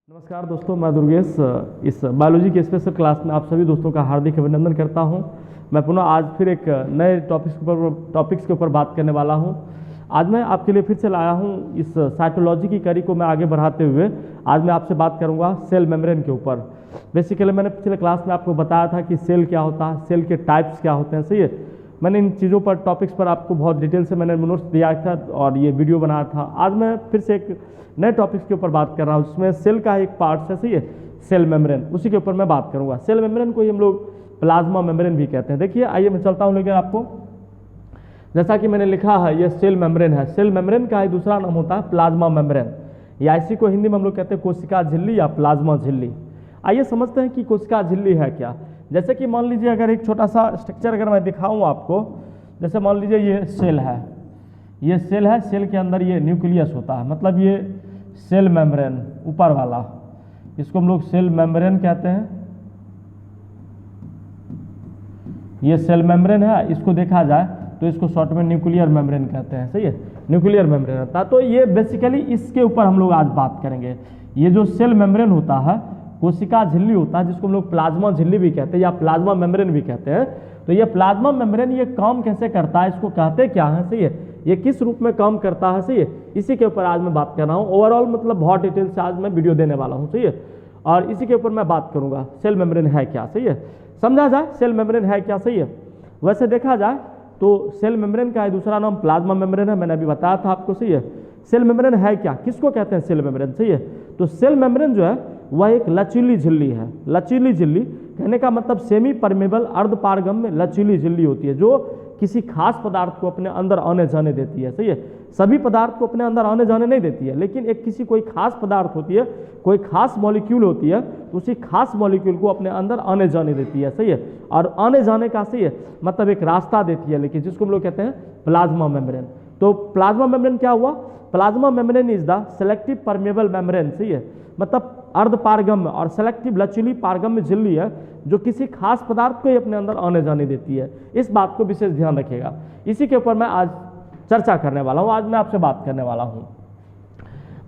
नमस्कार दोस्तों, मैं दुर्गेश इस बायोलॉजी के स्पेशल क्लास में आप सभी दोस्तों का हार्दिक अभिनंदन करता हूं। मैं पुनः आज फिर एक नए टॉपिक्स के ऊपर बात करने वाला हूं। आज मैं आपके लिए फिर से लाया हूं इस साइटोलॉजी की कड़ी को मैं आगे बढ़ाते हुए आज मैं आपसे बात करूंगा सेल मेम्ब्रेन के ऊपर। बेसिकली मैंने पिछले क्लास में आपको बताया था कि सेल क्या होता है, सेल के टाइप्स क्या होते हैं, सही है। मैंने इन चीज़ों पर टॉपिक्स पर आपको बहुत डिटेल से मैंने नोट्स दिया था और ये वीडियो बनाया था। आज मैं फिर से एक नए टॉपिक्स के ऊपर बात कर रहा हूँ, जिसमें सेल का एक पार्ट है, सही है, सेल मेम्ब्रेन, उसी के ऊपर मैं बात करूँगा। सेल मेम्ब्रेन को ही हम लोग प्लाज्मा मेम्ब्रेन भी कहते हैं। देखिए, आइए मैं चलता हूँ लेकर आपको। जैसा कि मैंने लिखा है, ये सेल मेम्ब्रेन है। सेल मेम्ब्रेन का ही दूसरा नाम होता है प्लाज्मा मेम्ब्रेन, या इसी को हिंदी में हम लोग कहते हैं कोशिका झिल्ली या प्लाज्मा झिल्ली। आइए समझते हैं कि कोशिका झिल्ली है क्या। जैसे कि मान लीजिए अगर एक छोटा सा स्ट्रक्चर अगर मैं दिखाऊं आपको, जैसे मान लीजिए ये सेल है, ये सेल है, सेल के अंदर ये न्यूक्लियस होता है, मतलब ये सेल मेम्ब्रेन ऊपर वाला, इसको हम लोग सेल मेम्ब्रेन कहते हैं। ये सेल मेम्ब्रेन है, इसको देखा जाए तो इसको शॉर्ट में न्यूक्लियर मेम्ब्रेन कहते हैं, सही है, न्यूक्लियर मेम्ब्रेन होता है। तो ये बेसिकली इसके ऊपर हम लोग आज बात करेंगे। ये जो सेल मेम्ब्रेन होता है, कोशिका झिल्ली होता है, जिसको हम लोग प्लाज्मा झिल्ली भी कहते हैं या प्लाज्मा मेम्ब्रेन भी कहते हैं। तो ये प्लाज्मा मेम्ब्रेन ये काम कैसे करता है, इसको कहते क्या है, सही है, ये किस रूप में काम करता है, सही है, इसी के ऊपर आज मैं बात कर रहा हूँ। ओवरऑल मतलब बहुत डिटेल से आज मैं वीडियो देने वाला हूँ, सही है, और इसी के ऊपर मैं बात करूँगा सेल मेम्ब्रेन है क्या, सही है, समझा जाए सेल मेम्ब्रेन है क्या, सही है। वैसे देखा जाए तो सेल मेम्ब्रेन का दूसरा नाम प्लाज्मा मेम्ब्रेन है, मैंने अभी बताया था आपको, सही है। सेल मेम्ब्रेन है क्या, किसको कहते हैं सेल मेम्ब्रेन, सही है। तो सेल मेम्ब्रेन जो है वह एक लचीली झिल्ली है। लचीली झिल्ली कहने का मतलब सेमी परमेबल अर्धपारगम्य लचीली झिल्ली होती है, जो किसी खास पदार्थ को अपने अंदर आने जाने देती है, सही है। सभी पदार्थ को अपने अंदर आने जाने नहीं देती है, लेकिन एक किसी कोई खास पदार्थ होती है, कोई खास मॉलिक्यूल होती है, तो उसी खास मॉलिक्यूल को अपने अंदर आने जाने देती है, सही है। और आने जाने का, सही है, मतलब एक रास्ता देती है, लेकिन जिसको हम लोग कहते हैं प्लाज्मा मेम्ब्रेन। तो प्लाज्मा मेम्ब्रेन क्या हुआ, plasma membrane is the selective permeable membrane, सही है, मतलब अर्धपारगम्य और सेलेक्टिव लचीली पारगम्य झिल्ली है, जो किसी खास पदार्थ को ही अपने अंदर आने जाने देती है। इस बात को विशेष ध्यान रखिएगा, इसी के ऊपर मैं आज चर्चा करने वाला हूं, आज मैं आपसे बात करने वाला हूं।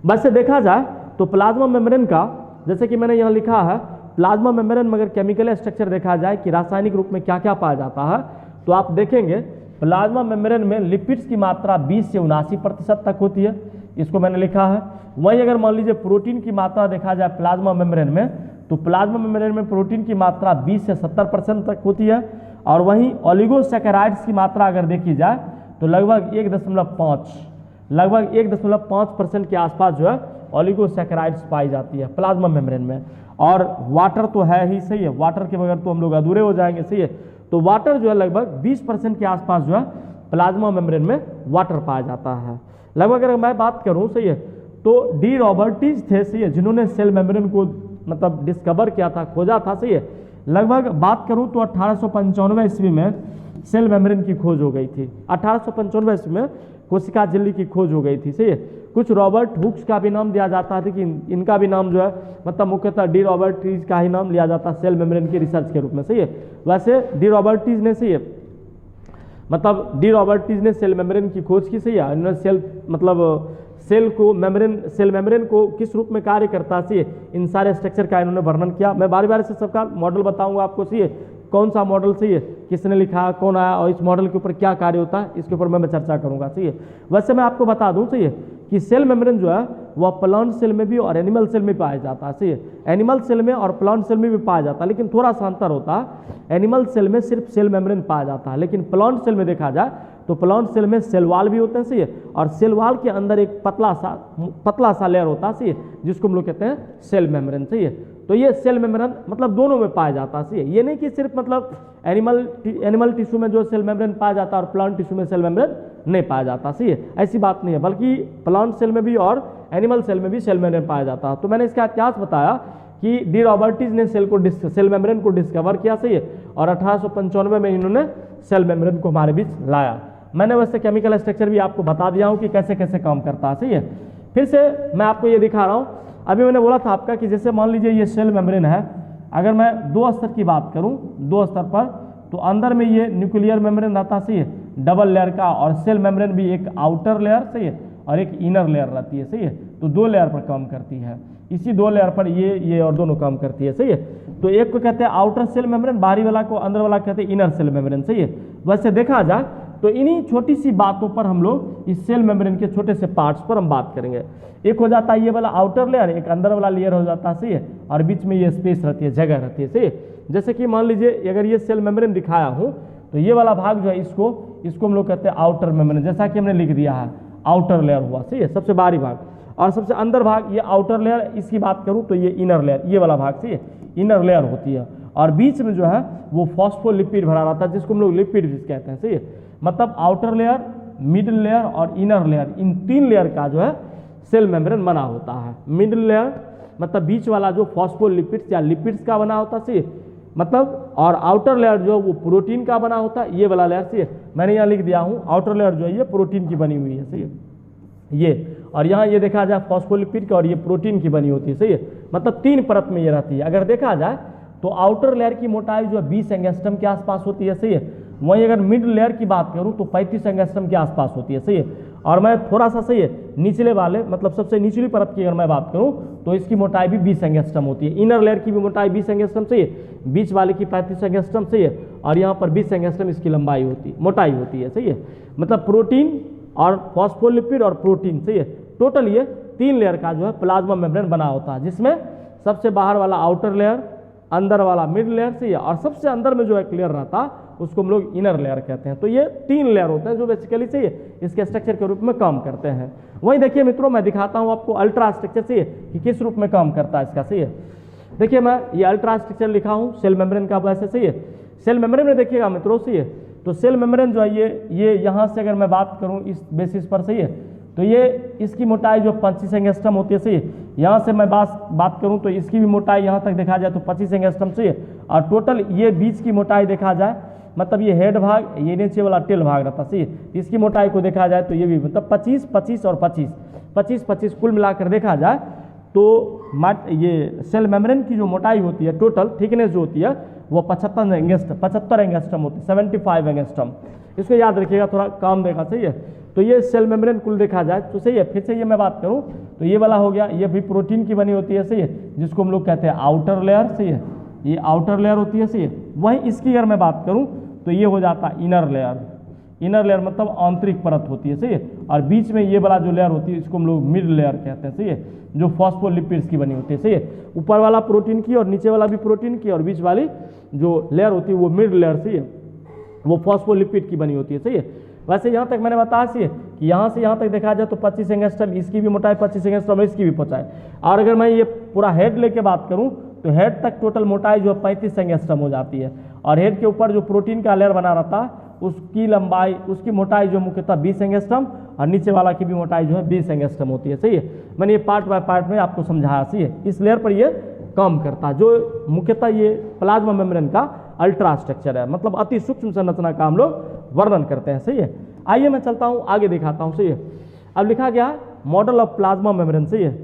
वैसे देखा जाए तो प्लाज्मा मेम्ब्रेन का, जैसे कि मैंने यहाँ लिखा है, प्लाज्मा मेम्ब्रेन मगर केमिकल स्ट्रक्चर देखा जाए कि रासायनिक रूप में क्या क्या पाया जाता है, तो आप देखेंगे प्लाज्मा मेम्ब्रेन में लिपिड्स की मात्रा 20 से 79% तक होती है, इसको मैंने लिखा है। वहीं अगर मान लीजिए प्रोटीन की मात्रा देखा जाए प्लाज्मा मेम्ब्रेन में, तो प्लाज्मा मेम्ब्रेन में प्रोटीन की मात्रा 20 से 70% तक होती है। और वहीं ओलिगोसैकेराइड्स की मात्रा अगर देखी जाए तो लगभग 1.5% के आसपास जो है ओलिगोसैकेराइड्स पाई जाती है प्लाज्मा मेम्ब्रेन में। और वाटर तो है ही, सही है, वाटर के बगैर तो हम लोग अधूरे हो जाएंगे, सही है। तो वाटर जो है लगभग 20% के आसपास जो है प्लाज्मा मेम्ब्रेन में वाटर पाया जाता है। लगभग अगर मैं बात करूं, सही है, तो डी रॉबर्टीज थे, सही है, जिन्होंने सेल मेम्ब्रेन को मतलब डिस्कवर किया था, खोजा था, सही है। लगभग बात करूं तो 1895 ईस्वी में सेल मेम्ब्रेन की खोज हो गई थी। 1895 ईस्वी में कोशिका झिल्ली की खोज हो गई थी, सही है। कुछ रॉबर्ट हुक्स का भी नाम दिया जाता है कि इनका भी नाम जो है मतलब मुख्यतः डी रॉबर्टीज का ही नाम लिया जाता है सेल मेम्ब्रेन की रिसर्च के रूप में, सही है। वैसे डी रॉबर्टीज ने, सही है, मतलब डी रॉबर्टीज ने सेल मेम्ब्रेन की खोज की, सही है। इन्होंने सेल मतलब सेल मेम्ब्रेन को किस रूप में कार्य करता है, सही है, इन सारे स्ट्रक्चर का इन्होंने वर्णन किया। मैं बारी बारी से सबका मॉडल बताऊंगा आपको, सही है, कौन सा मॉडल, सही है, किसने लिखा, कौन आया और इस मॉडल के ऊपर क्या कार्य होता है, इसके ऊपर मैं चर्चा करूंगा, सही है। वैसे मैं आपको बता दूं, सही है, कि सेल मेम्ब्रेन जो है वह प्लांट सेल में भी और एनिमल सेल में पाया जाता है, सही है। एनिमल सेल में और प्लांट सेल में भी पाया जाता है, लेकिन थोड़ा सा अंतर होता है। एनिमल सेल में सिर्फ सेल मेम्ब्रेन पाया जाता है, लेकिन प्लांट सेल में देखा जाए तो प्लांट सेल में सेल वाल भी होते हैं, सही है, और सेल वाल के अंदर एक पतला सा लेयर होता है, सही है, जिसको हम लोग कहते हैं सेल मेम्ब्रेन, सही है। तो ये सेल मेम्ब्रेन मतलब दोनों में पाया जाता है, सही है। ये नहीं कि सिर्फ मतलब एनिमल टिश्यू में जो सेल मेम्ब्रेन पाया जाता है और प्लांट टिश्यू में सेल मेम्ब्रेन नहीं पाया जाता, सही है, ऐसी बात नहीं है, बल्कि प्लांट सेल में भी और एनिमल सेल में भी सेल मेम्ब्रेन पाया जाता है। तो मैंने इसका इतिहास बताया कि डी रॉबर्टीज ने सेल मेम्ब्रेन को डिस्कवर किया, सही है, और 1895 में इन्होंने सेल मेम्ब्रेन को हमारे बीच लाया। मैंने वैसे केमिकल स्ट्रक्चर भी आपको बता दिया हूं कि कैसे कैसे काम करता है, सही है। फिर से मैं आपको ये दिखा रहा हूं, अभी मैंने बोला था आपका कि जैसे मान लीजिए ये सेल मेम्ब्रेन है, अगर मैं 2 स्तर की बात करूं, 2 स्तर पर, तो अंदर में ये न्यूक्लियर मेम्ब्रेन रहता है, सही है, डबल लेयर का, और सेल मेम्ब्रेन भी एक आउटर लेयर, सही है, और एक इनर लेयर रहती है, सही है। तो 2 लेयर पर काम करती है, इसी 2 लेयर पर ये और दोनों काम करती है, सही है। तो एक को कहते हैं आउटर सेल मेम्ब्रेन, बाहरी वाला को अंदर वाला कहते हैं इनर सेल मेम्ब्रेन, सही है। वैसे देखा जाए तो इन्हीं छोटी सी बातों पर हम लोग इस सेल मेम्ब्रेन के छोटे से पार्ट्स पर हम बात करेंगे। एक हो जाता है ये वाला आउटर लेयर, एक अंदर वाला लेयर हो जाता है, सही है, और बीच में ये स्पेस रहती है, जगह रहती है, सही है। जैसे कि मान लीजिए अगर ये सेल मेम्ब्रेन दिखाया हूँ तो ये वाला भाग जो है इसको हम लोग कहते हैं आउटर मेम्ब्रेन, जैसा कि हमने लिख दिया है आउटर लेयर हुआ, सही है, सबसे बाहरी भाग। और सबसे अंदर भाग ये आउटर लेयर, इसकी बात करूँ तो ये इनर लेयर, ये वाला भाग, सही है, इनर लेयर होती है। और बीच में जो है वो फॉस्फोलिपिड भरा रहता है, जिसको हम लोग लिपिड भी कहते हैं, सही है। मतलब आउटर लेयर, मिडिल लेयर और इनर लेयर, इन 3 लेयर का जो है सेल मेम्ब्रेन बना होता है। मिडिल लेयर मतलब बीच वाला जो फॉस्फोलिपिड्स या लिपिड्स का बना होता है, सही है, मतलब, और आउटर लेयर जो वो प्रोटीन का बना होता है, ये वाला लेयर, सही है, मैंने यहाँ लिख दिया हूँ आउटर लेयर जो है ये प्रोटीन की बनी हुई है, सही है, ये। और यहाँ ये देखा जाए फॉस्फोलिपिड की और ये प्रोटीन की बनी होती है, सही है, मतलब 3 परत में ये रहती है। अगर देखा जाए तो आउटर लेयर की मोटाई जो है 20 एंगस्ट्रम के आसपास होती है, सही है। वहीं अगर मिड लेयर की बात करूं तो 35 एंगस्ट्रम के आसपास होती है, सही है। और मैं थोड़ा सा, सही है, निचले वाले मतलब सबसे निचली परत की अगर मैं बात करूं तो इसकी मोटाई भी 20 एंगस्ट्रम होती है। इनर लेयर की भी मोटाई 20 एंगस्ट्रम, सही है, बीच वाले की 35 एंगस्ट्रम, सही है, और यहाँ पर 20 एंगस्ट्रम इसकी लंबाई होती, मोटाई होती है, सही है। मतलब प्रोटीन और फॉस्फोलिपिड और प्रोटीन, सही है, टोटल ये 3 लेयर का जो है प्लाज्मा मेम्ब्रेन बना होता है, जिसमें सबसे बाहर वाला आउटर लेयर, अंदर वाला मिड लेयर, सही है, और सबसे अंदर में जो एक लेयर रहता है उसको हम लोग इनर लेयर कहते हैं। तो ये 3 लेयर होते हैं जो बेसिकली, सही है, इसके स्ट्रक्चर के रूप में काम करते हैं। वहीं देखिए मित्रों, मैं दिखाता हूँ आपको अल्ट्रा स्ट्रक्चर, सही है, कि किस रूप में काम करता है इसका, सही है। देखिए मैं ये अल्ट्रा स्ट्रक्चर लिखा हूँ सेल मेम्ब्रेन का, वैसे, सही है। सेल मेम्ब्रेन में देखिएगा मित्रों, सही है, तो सेल मेम्ब्रेन जो है ये यहाँ से अगर मैं बात करूँ इस बेसिस पर, सही है, तो ये इसकी मोटाई जो 25 एंगस्ट्रम होती है, सही है। यहाँ से मैं बात करूँ तो इसकी भी मोटाई यहाँ तक देखा जाए तो 25 एंगस्ट्रम, सही है। और टोटल ये बीच की मोटाई देखा जाए, मतलब ये हेड भाग, ये नीचे वाला टेल भाग रहता, सही है, इसकी मोटाई को देखा जाए तो ये भी मतलब 25, 25 और 25 कुल मिलाकर देखा जाए तो ये सेल मेम्ब्रेन की जो मोटाई होती है, टोटल थिकनेस जो होती है वो 75 एंगस्ट्रम होती है, 75 एंगस्ट्रम। इसको याद रखिएगा, थोड़ा काम देगा, सही है। तो ये सेल मेम्ब्रेन कुल देखा जाए तो, सही है। फिर से ये मैं बात करूं तो ये वाला हो गया, ये भी प्रोटीन की बनी होती है, सही है, जिसको हम लोग कहते हैं आउटर लेयर, सही है, ये आउटर लेयर होती है, सही है। वहीं इसकी अगर मैं बात करूं तो ये हो जाता है इनर लेयर मतलब आंतरिक परत होती है, सही है। और बीच में ये वाला जो लेयर होती है इसको हम लोग मिड लेयर कहते हैं, सही है, जो फॉस्फोलिपिड्स की बनी होती है, सही है। ऊपर वाला प्रोटीन की और नीचे वाला भी प्रोटीन की, और बीच वाली जो लेयर होती है वो मिड लेयर, सही है, वो फॉस्फोलिपिड की बनी होती है, सही है। वैसे यहाँ तक मैंने बताया, सही है, कि यहाँ से यहाँ तक देखा जाए तो 25 एंगस्ट्रम, इसकी भी मोटाई 25 एंगस्ट्रम, इसकी भी मोटाई। और अगर मैं ये पूरा हेड लेके बात करूँ तो हेड तक टोटल मोटाई जो है 35 एंगस्ट्रम हो जाती है। और हेड के ऊपर जो प्रोटीन का लेयर बना रहता है उसकी लंबाई, उसकी मोटाई जो मुख्यतः 20 एंगस्ट्रम, और नीचे वाला की भी मोटाई जो है 20 एंगस्ट्रम होती है, सही है। मैंने ये पार्ट बाय पार्ट में आपको समझाया, सही है। इस लेयर पर ये काम करता है, जो मुख्यतः ये प्लाज्मा मेम्ब्रेन का अल्ट्रा स्ट्रक्चर है, मतलब अति सूक्ष्म संरचना का हम लोग वर्णन करते हैं, सही है। आइए मैं चलता हूँ आगे दिखाता हूँ, सही है। अब लिखा गया मॉडल ऑफ प्लाज्मा मेम्ब्रेन, सही है।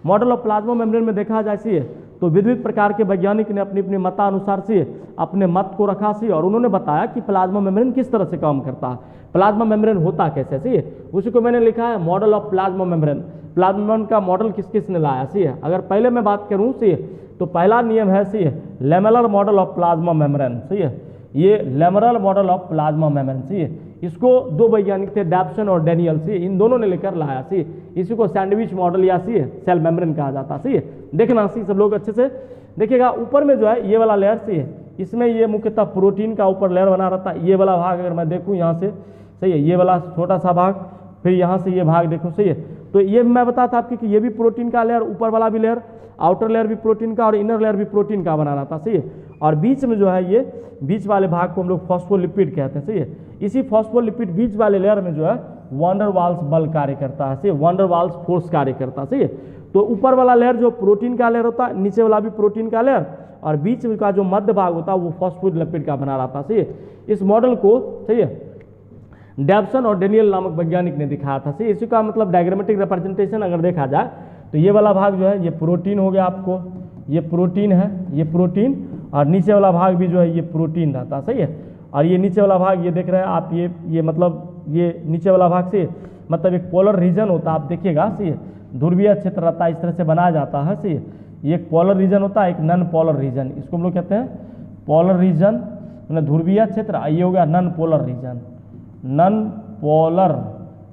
मॉडल ऑफ प्लाज्मा मेम्ब्रेन में देखा जाए, सही है, तो विविध प्रकार के वैज्ञानिक ने अपनी अपनी मतानुसार से अपने मत को रखा, सही, और उन्होंने बताया कि प्लाज्मा मेम्ब्रेन किस तरह से काम करता है, प्लाज्मा मेम्ब्रेन होता कैसे, सही है। उसी को मैंने लिखा है model of plasma membrane. Plasma membrane का मॉडल किस किस ने लाया, सही है। अगर पहले मैं बात करूँ, सही है, तो पहला नियम है, सही है, लेमेलर मॉडल ऑफ प्लाज्मा मेम्ब्रेन, सही है। ये लेमरल मॉडल ऑफ प्लाज्मा मेम्ब्रेन, सही है। इसको 2 वैज्ञानिक थे, डैप्सन और डेनियल, सही, इन दोनों ने लेकर लाया, सही। इसी को सैंडविच मॉडल या, सही है, सेल मेम्ब्रेन कहा जाता है, सही है। देखना, सही, सब लोग अच्छे से देखिएगा। ऊपर में जो है ये वाला लेयर, सही है, इसमें ये मुख्यतः प्रोटीन का ऊपर लेयर बना रहता है। ये वाला भाग अगर मैं देखूँ यहाँ से, सही है, ये वाला छोटा सा भाग, फिर यहाँ से ये भाग देखूँ, सही है, तो ये मैं बताता आपकी कि ये भी प्रोटीन का लेयर, ऊपर वाला भी लेयर, आउटर लेयर भी प्रोटीन का और इनर लेयर भी प्रोटीन का बना रहता, सही है। और बीच में जो है ये बीच वाले भाग को हम लोग फॉस्फोलिपिड कहते हैं, सही है। इसी फॉस्फोलिपिड बीच वाले लेयर में जो है वांडर वाल्स बल कार्य करता है, सही, वांडर वाल्स फोर्स कार्य करता है, सही है। तो ऊपर वाला लेयर जो प्रोटीन का लेयर होता है, नीचे वाला भी प्रोटीन का लेयर, और बीच का जो मध्य भाग होता है वो फॉस्फोलिपिड का बना रहता है, सही है। इस मॉडल को, सही है, डैप्सन और डेनियल नामक वैज्ञानिक ने दिखाया था, सही। इसी का मतलब डायग्रामेटिक रिप्रेजेंटेशन अगर देखा जाए तो ये वाला भाग जो है ये प्रोटीन हो गया, आपको ये प्रोटीन है, ये प्रोटीन, और नीचे वाला भाग भी जो है ये प्रोटीन रहता, सही है। और ये नीचे वाला भाग ये देख रहे हैं आप, ये मतलब ये नीचे वाला भाग से मतलब एक पोलर रीजन होता है, आप देखिएगा, सही है, ध्रुवीय क्षेत्र रहता है, इस तरह से बनाया जाता है। सही है, ये एक पोलर रीजन होता है, एक नॉन पोलर रीजन, इसको हम लोग कहते हैं पोलर रीजन मतलब ध्रुवीय क्षेत्र। ये हो गया non polar region, non polar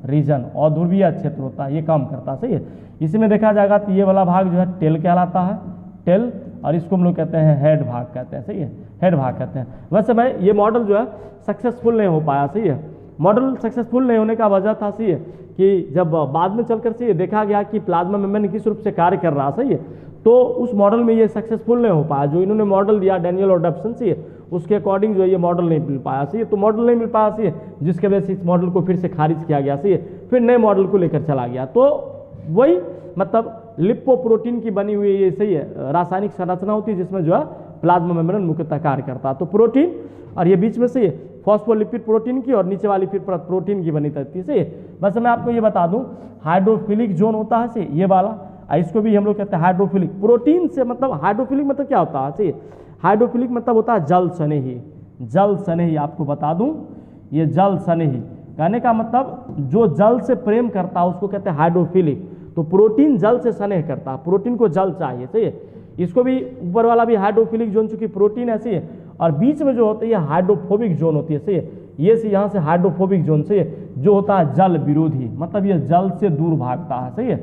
region और ध्रुवीय क्षेत्र होता है, ये काम करता है। सही है, इसमें देखा जाएगा तो ये वाला भाग जो है टेल कहलाता है, टेल, और इसको हम लोग कहते हैं हेड भाग कहते हैं। सही है, हेड भाग कहते हैं। वैसे मैं ये मॉडल जो है सक्सेसफुल नहीं हो पाया। सही है, मॉडल सक्सेसफुल नहीं होने का वजह था सही है कि जब बाद में चलकर से देखा गया कि प्लाज्मा मेम्ब्रेन किस रूप से कार्य कर रहा। सही है, तो उस मॉडल में ये सक्सेसफुल नहीं हो पाया। जो इन्होंने मॉडल दिया डैनियल और डॉब्सन से, उसके अकॉर्डिंग जो है ये मॉडल नहीं मिल पाया। सही है, तो मॉडल नहीं मिल पाया सही है, जिसके वजह से इस मॉडल को फिर से खारिज किया गया। सही है, फिर नए मॉडल को लेकर चला गया। तो वही मतलब लिपोप्रोटीन की बनी हुई ये सही है रासायनिक संरचना होती है, जिसमें जो है प्लाज्मा मेम्ब्रेन मुख्यतः कार्य करता है। तो प्रोटीन और ये बीच में से फॉस्फोलिपिड प्रोटीन की और नीचे वाली फिर प्रोटीन की बनी रहती है। सही, बस मैं आपको ये बता दूं हाइड्रोफिलिक जोन होता है सही, ये वाला, इसको भी हम लोग कहते हैं हाइड्रोफिलिक। प्रोटीन से मतलब हाइड्रोफिलिक मतलब क्या होता है सही, हाइड्रोफिलिक मतलब होता है जल स्नेही, जल स्नेही। आपको बता दूं ये जल स्नेही कहने का मतलब जो जल से प्रेम करता है उसको कहते हैं हाइड्रोफिलिक। तो प्रोटीन जल से स्नेह करता है, प्रोटीन को जल चाहिए। सही है, इसको भी ऊपर वाला भी हाइड्रोफिलिक जोन, चूंकि प्रोटीन ऐसी है, और बीच में जो होती है हाइड्रोफोबिक जोन होती है। सही है, ये से यहाँ से हाइड्रोफोबिक जोन से जो होता है जल विरोधी, मतलब ये जल से दूर भागता है। सही है,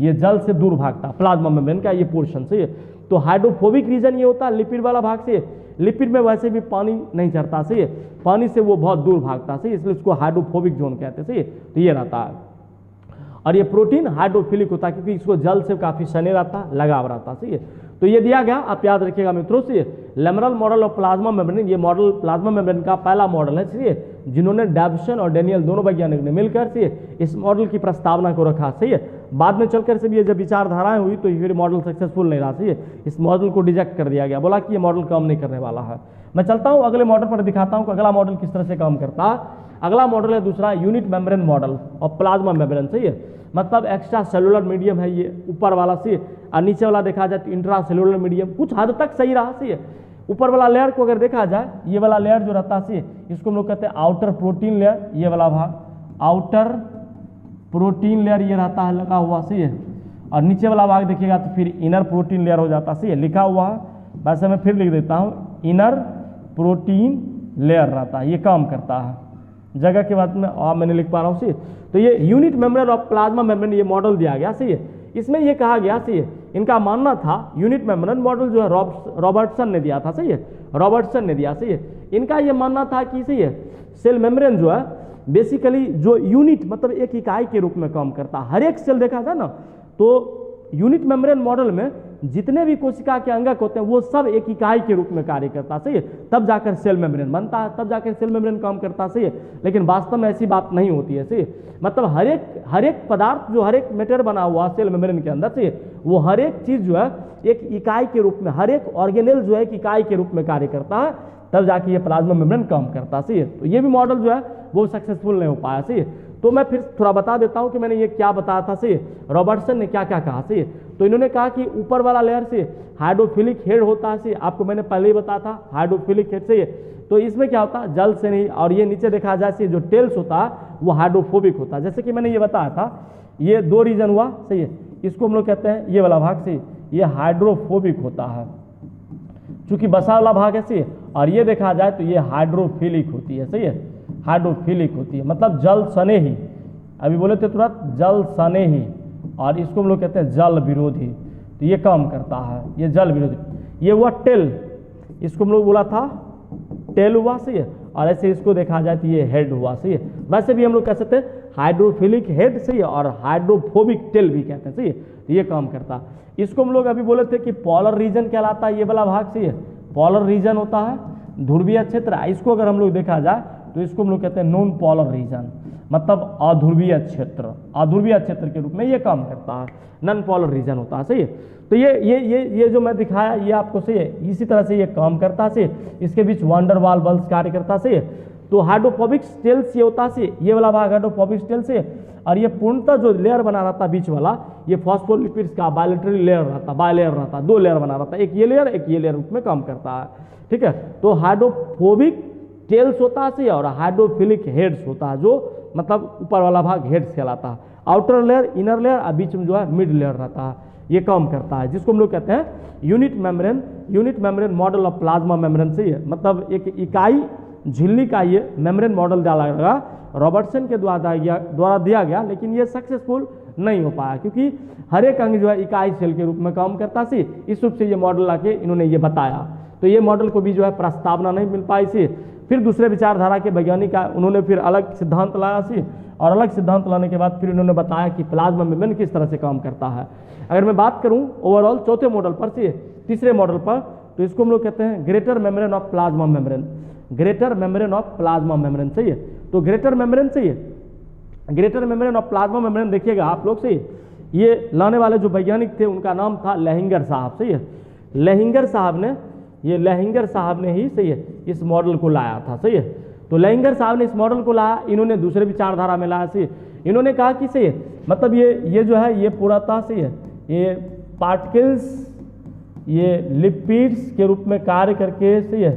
ये जल से दूर भागता है प्लाज्मा मेम्ब्रेन का ये पोर्शन। सही है, तो हाइड्रोफोबिक रीजन ये होता है लिपिड वाला भाग से। लिपिड में वैसे भी पानी नहीं चढ़ता। सही है, पानी से वो बहुत दूर भागता है। सही, इसलिए इसको हाइड्रोफोबिक जोन कहते हैं। सही है, तो ये रहता है। और ये प्रोटीन हाइड्रोफिलिक होता है क्योंकि इसको जल से काफी स्नेह रहता है, लगाव रहता है। सही है, तो ये दिया गया, आप याद रखिएगा मित्रों। से लेमरल मॉडल ऑफ प्लाज्मा मेम्ब्रेन, ये मॉडल प्लाज्मा मेम्ब्रेन का पहला मॉडल है। सही है, जिन्होंने डॉब्सन और डैनियल दोनों वैज्ञानिक ने मिलकर से इस मॉडल की प्रस्तावना को रखा। सही है, बाद में चलकर से भी ये जब विचारधाराएं हुई तो फिर मॉडल सक्सेसफुल नहीं रहा। सही है, इस मॉडल को रिजेक्ट कर दिया गया, बोला कि ये मॉडल काम नहीं करने वाला है। मैं चलता हूँ अगले मॉडल पर, दिखाता हूँ कि अगला मॉडल किस तरह से काम करता है। अगला मॉडल है दूसरा यूनिट मेम्ब्रेन मॉडल और प्लाज्मा मेम्ब्रेन। सही है, मतलब एक्स्ट्रा सेलुलर मीडियम है ये ऊपर वाला। सही, और नीचे वाला देखा जाए तो इंट्रा सेलुलर मीडियम कुछ हद तक सही रहा। सही है, ऊपर वाला लेयर को अगर देखा जाए, ये वाला लेयर जो रहता है इसको हम लोग कहते हैं आउटर प्रोटीन लेयर। ये वाला भाग आउटर प्रोटीन लेयर ये रहता है लगा हुआ। सही है, और नीचे वाला भाग देखिएगा तो फिर इनर प्रोटीन लेयर हो जाता है। सही है, लिखा हुआ है, वैसे मैं फिर लिख देता हूँ, इनर प्रोटीन लेयर रहता है, ये काम करता है। जगह के बाद में मैंने लिख पा रहा हूँ। सही, तो ये unit membrane of plasma membrane ये मॉडल दिया गया। सही है, इसमें ये कहा गया, सही है, इनका मानना था यूनिट मेम्ब्रेन मॉडल जो है रॉबर्टसन ने दिया था। सही है, रॉबर्टसन ने दिया। सही है, इनका ये मानना था कि सही है सेल मेम्ब्रेन जो है बेसिकली जो यूनिट मतलब एक इकाई के रूप में काम करता है। हर एक सेल देखा जाए ना तो यूनिट मेम्ब्रेन मॉडल में जितने भी कोशिका के अंगक होते हैं वो सब एक इकाई के रूप में कार्य करता है। सही है, तब जाकर सेल मेम्ब्रेन बनता है, तब जाकर सेल मेम्ब्रेन काम करता है। सही है, लेकिन वास्तव में ऐसी बात नहीं होती है। सही, मतलब हर एक पदार्थ जो हर एक मैटर बना हुआ सेल मेम्ब्रेन के अंदर से वो हर एक चीज जो है एक इकाई के रूप में, हर एक ऑर्गेनेल जो है एक इकाई के रूप में कार्य करता है, तब जाके ये प्लाज्मा मेम्ब्रेन काम करता है। सही है, तो ये भी मॉडल जो है वो सक्सेसफुल नहीं हो पाया। सही है, तो मैं फिर थोड़ा बता देता हूं कि मैंने ये क्या बताया था। सही, रॉबर्टसन ने क्या क्या कहा। सही, तो इन्होंने कहा कि ऊपर वाला लेयर से हाइड्रोफिलिक हेड होता है। सही, आपको मैंने पहले ही बताया था हाइड्रोफिलिक हेड। सही, तो इसमें क्या होता है जल से नहीं, और ये नीचे देखा जाए जो टेल्स होता है वो हाइड्रोफोबिक होता है। जैसे कि मैंने ये बताया था, ये दो रीजन हुआ। सही है, इसको हम लोग कहते हैं ये वाला भाग से ये हाइड्रोफोबिक होता है चूंकि बसा वाला भाग है। सही, और ये देखा जाए तो ये हाइड्रोफिलिक होती है। सही है, हाइड्रोफिलिक होती है मतलब जल स्नेही, अभी बोले थे तुरंत जल स्नेही, और इसको हम लोग कहते हैं जल विरोधी। तो ये काम करता है, ये जल विरोधी। ये हुआ टेल, इसको हम लोग बोला था टेल हुआ। सही है, और ऐसे इसको देखा जाए तो ये हेड हुआ। सही है, वैसे भी हम लोग कह सकते हैं हाइड्रोफिलिक हेड। सही है, और हाइड्रोफोबिक टेल भी कहते हैं। सही है, तो ये काम करता है। इसको हम लोग अभी बोले थे कि पॉलर रीजन कहलाता है ये वाला भाग। सही है, पॉलर रीजन होता है ध्रुवीय क्षेत्र। इसको अगर हम लोग देखा जाए तो इसको हम लोग कहते हैं नॉन पॉलर रीजन, मतलब अध्रुवीय क्षेत्र। अध्रुवीय क्षेत्र के रूप में ये काम करता है, नॉन पॉलर रीजन होता है। सही है, तो ये जो मैं दिखाया ये आपको सही है, इसी तरह से ये काम करता है। सही, इसके बीच वांडर वाल बल्स कार्य करता है। सही, तो हाइड्रोफोबिक स्टेल्स ये होता है, ये वाला भाग हाइड्रोफोबिक स्टेल्स है, और ये पूर्णतः जो लेयर बना रहता है बीच वाला ये फॉस्फोलिपिड्स का बायलेटरल लेयर रहता है, बायलेयर रहता है, दो लेयर बना रहता है, एक ये लेयर रूप में काम करता है। ठीक है, तो हाइड्रोफोबिक टेल्स होता है और हाइड्रोफिलिक हेड्स होता है, जो मतलब ऊपर वाला भाग हेड्स कहलाता है। आउटर लेयर, इनर लेयर और बीच में जो है मिड लेयर रहता है, ये काम करता है, जिसको हम लोग कहते हैं unit membrane model of plasma membrane से, मतलब एक इकाई झिल्ली का ये मेम्ब्रेन मॉडल डाला गया, रॉबर्टसन के द्वारा दिया गया, लेकिन ये सक्सेसफुल नहीं हो पाया क्योंकि हर एक अंग जो है इकाई सेल के रूप में काम करता सी, इस रूप से ये मॉडल लाके इन्होंने ये बताया, तो ये मॉडल को भी जो है प्रस्तावना नहीं मिल पाई सी। फिर दूसरे विचारधारा के वैज्ञानिक उन्होंने फिर अलग सिद्धांत लाया सी, और अलग सिद्धांत लाने के बाद फिर उन्होंने बताया कि प्लाज्मा मेम्ब्रेन किस तरह से काम करता है। अगर मैं बात करूं ओवरऑल चौथे मॉडल पर से तीसरे मॉडल पर, तो इसको हम लोग कहते हैं greater membrane of plasma membrane, greater membrane of plasma membrane, सही है। तो ग्रेटर मेम्ब्रेन सही है, greater membrane of plasma membrane देखिएगा आप लोग, सही है। ये लाने वाले जो वैज्ञानिक थे उनका नाम था लेहिंगर साहब, सही है। लेहिंगर साहब ने, ये लेहिंगर साहब ने ही, सही है, इस मॉडल को लाया था, सही है। तो लेहिंगर साहब ने इस मॉडल को लाया, इन्होंने दूसरे विचारधारा में लाया, सही है। इन्होंने कहा कि सही है, मतलब ये जो है ये पूरा था, सही है, ये पार्टिकल्स, ये लिपिड्स के रूप में कार्य करके, सही है,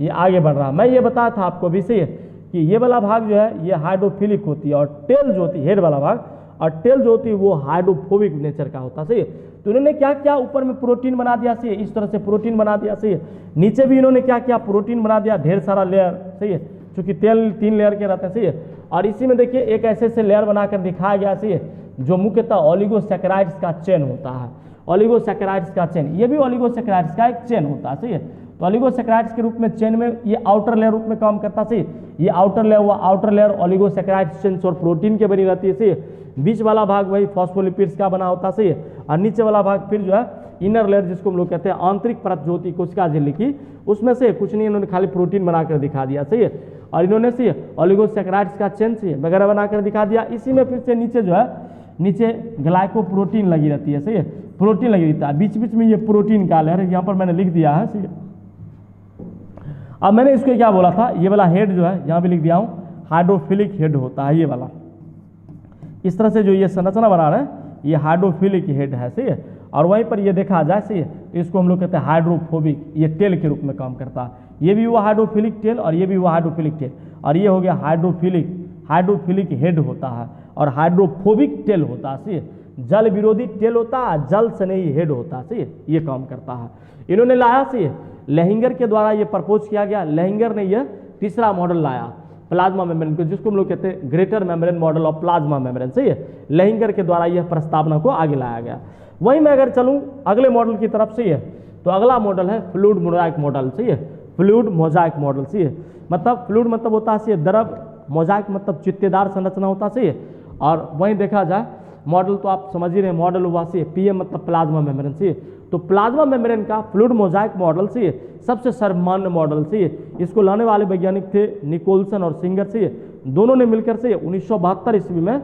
ये आगे बढ़ रहा। मैं ये बताया था आपको भी, सही है, कि ये वाला भाग जो है ये हाइड्रोफिलिक होती है, और टेल जो होती है, हेड वाला भाग, और टेल जो होती है वो हाइड्रोफोबिक नेचर का होता है, सही है। तो इन्होंने क्या किया, ऊपर में प्रोटीन बना दिया, सही है, इस तरह से प्रोटीन बना दिया, सही है। नीचे भी इन्होंने क्या किया, प्रोटीन बना दिया, ढेर सारा लेयर, सही है, क्योंकि तेल 3 लेयर के रहते हैं, सही है। और इसी में देखिए एक ऐसे लेयर बनाकर दिखाया गया, सही है, जो मुख्यतः ओलिगोसैकेराइड्स का चेन होता है, ओलिगोसैकेराइड्स का चेन, ये भी ओलिगोसैकेराइड्स का एक चेन होता है, सही है। तो ओलिगोसैकेराइड्स के रूप में चेन में ये आउटर लेयर रूप में काम करता, सही, ये आउटर लेयर, वो आउटर लेयर ओलिगोसैकेराइड्स चेन और प्रोटीन के बनी रहती है, सही। बीच वाला भाग वही फॉस्फोलिपिड्स का बना होता, सही है। और नीचे वाला भाग फिर जो है इनर लेयर, जिसको हम लोग कहते हैं आंतरिक परत जो होती है कोशिका झिल्ली की, उसमें से कुछ नहीं, इन्होंने खाली प्रोटीन बनाकर दिखा दिया, सही है। और इन्होंने से ओलिगोसैकेराइड्स का चेन से वगैरह बनाकर दिखा दिया। इसी में फिर से नीचे जो है, नीचे ग्लाइकोप्रोटीन लगी रहती है, सही है, प्रोटीन लगी रहती है, बीच बीच में ये प्रोटीन का लेयर है, यहाँ पर मैंने लिख दिया है, सही है। अब मैंने इसको क्या बोला था, ये वाला हेड जो है यहाँ भी लिख दिया हूँ, हाइड्रोफिलिक हेड होता है, ये वाला, इस तरह से जो ये संरचना बना रहे हैं ये हाइड्रोफिलिक हेड है, सही है। और वहीं पर ये देखा जाए, सही है, तो इसको हम लोग कहते हैं हाइड्रोफोबिक, ये टेल के रूप में काम करता है। ये भी हुआ हाइड्रोफिलिक टेल और ये भी हुआ हाइड्रोफिलिक टेल, और ये हो गया हाइड्रोफिलिक हेड होता है, और हाइड्रोफोबिक टेल होता है, सही है। जल विरोधी टेल होता है, जल स्नेही हेड होता है, सही है, ये काम करता है। इन्होंने लाया, सही है, लेहिंगर के द्वारा ये प्रपोज किया गया, लेहिंगर ने यह तीसरा मॉडल लाया प्लाज्मा मेम्ब्रेन को, जिसको हम लोग कहते हैं greater membrane model of plasma membrane, सही है। लेहिंगर के द्वारा यह प्रस्तावना को आगे लाया गया। वहीं मैं अगर चलूं अगले मॉडल की तरफ, सही है, तो अगला मॉडल है फ्लूइड मोजाइक मॉडल, सही है, फ्लूइड मोजाइक मॉडल, सही है। मतलब फ्लूइड मतलब होता है, सही है, द्रव, मोजाइक मतलब चित्तेदार संरचना होता है, सही है। और वहीं देखा जाए मॉडल तो आप समझ ही रहे, मॉडल हुआ, सही है, पीएम मतलब प्लाज्मा मेम्ब्रेन, सही है। तो प्लाज्मा मेम्ब्रेन का फ्लूइड मोजाइक मॉडल, सही है, सबसे सर्वमान्य मॉडल, सही है। इसको लाने वाले वैज्ञानिक थे निकोलसन और सिंगर, सही है, दोनों ने मिलकर, सही है, 1972 ईस्वी में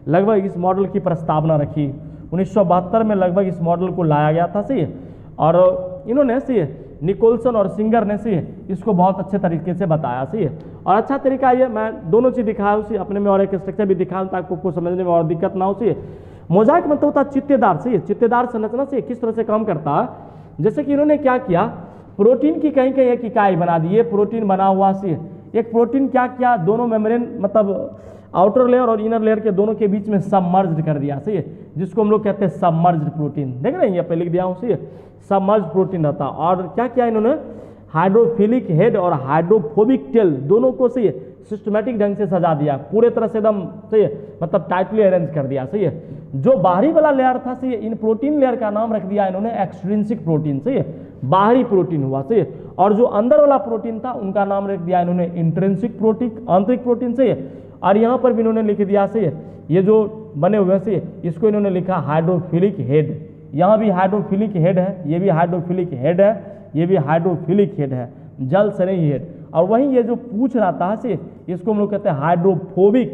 लगभग इस मॉडल की प्रस्तावना रखी। 1972 में लगभग इस मॉडल को लाया गया था, सही है। और इन्होंने, सही है, निकोलसन और सिंगर ने, सही है, इसको बहुत अच्छे तरीके से बताया, सही है। और अच्छा तरीका ये, मैं दोनों चीज़ दिखाया उसी अपने में, और एक स्ट्रक्चर भी दिखाया ताकि आपको समझने में और दिक्कत ना हो, सही है। मोजाइक मतलब होता है चित्तेदार, सही है, चित्तेदार संरचना से किस तरह से काम करता है, जैसे कि इन्होंने क्या किया, प्रोटीन की कहीं कहीं एक इकाई बना दी, ये प्रोटीन बना हुआ, सही है। एक प्रोटीन क्या किया, दोनों मेम्ब्रेन मतलब आउटर लेयर और इनर लेयर के दोनों के बीच में सबमर्ज्ड कर दिया, सही है, जिसको हम लोग कहते हैं सबमर्ज्ड प्रोटीन। देख रहे हैं, यहाँ पे लिख दिया हूँ, सही है, सबमर्ज्ड प्रोटीन रहता। और क्या किया इन्होंने, हाइड्रोफिलिक हेड और हाइड्रोफोबिक टेल दोनों को, सही है, सिस्टमेटिक ढंग से सजा दिया, पूरे तरह से एकदम, सही है, मतलब टाइटली अरेंज कर दिया, सही है। जो बाहरी वाला लेयर था, सही है, इन प्रोटीन लेयर का नाम रख दिया इन्होंने एक्सट्रिंसिक प्रोटीन, सही है, बाहरी प्रोटीन हुआ, सही है। और जो अंदर वाला प्रोटीन था उनका नाम रख दिया इन्होंने इंट्रिंसिक प्रोटीन, आंतरिक प्रोटीन, सही है। और यहाँ पर भी इन्होंने लिख दिया, सही है, ये जो बने हुए, सही है, इसको इन्होंने लिखा हाइड्रोफिलिक हेड। यहाँ भी हाइड्रोफिलिक हेड है, ये भी हाइड्रोफिलिक हेड है, ये भी हाइड्रोफिलिक हेड है, जल स्नेही हेड। और वहीं ये जो पूछ रहता है, सही, इसको हम लोग कहते हैं हाइड्रोफोबिक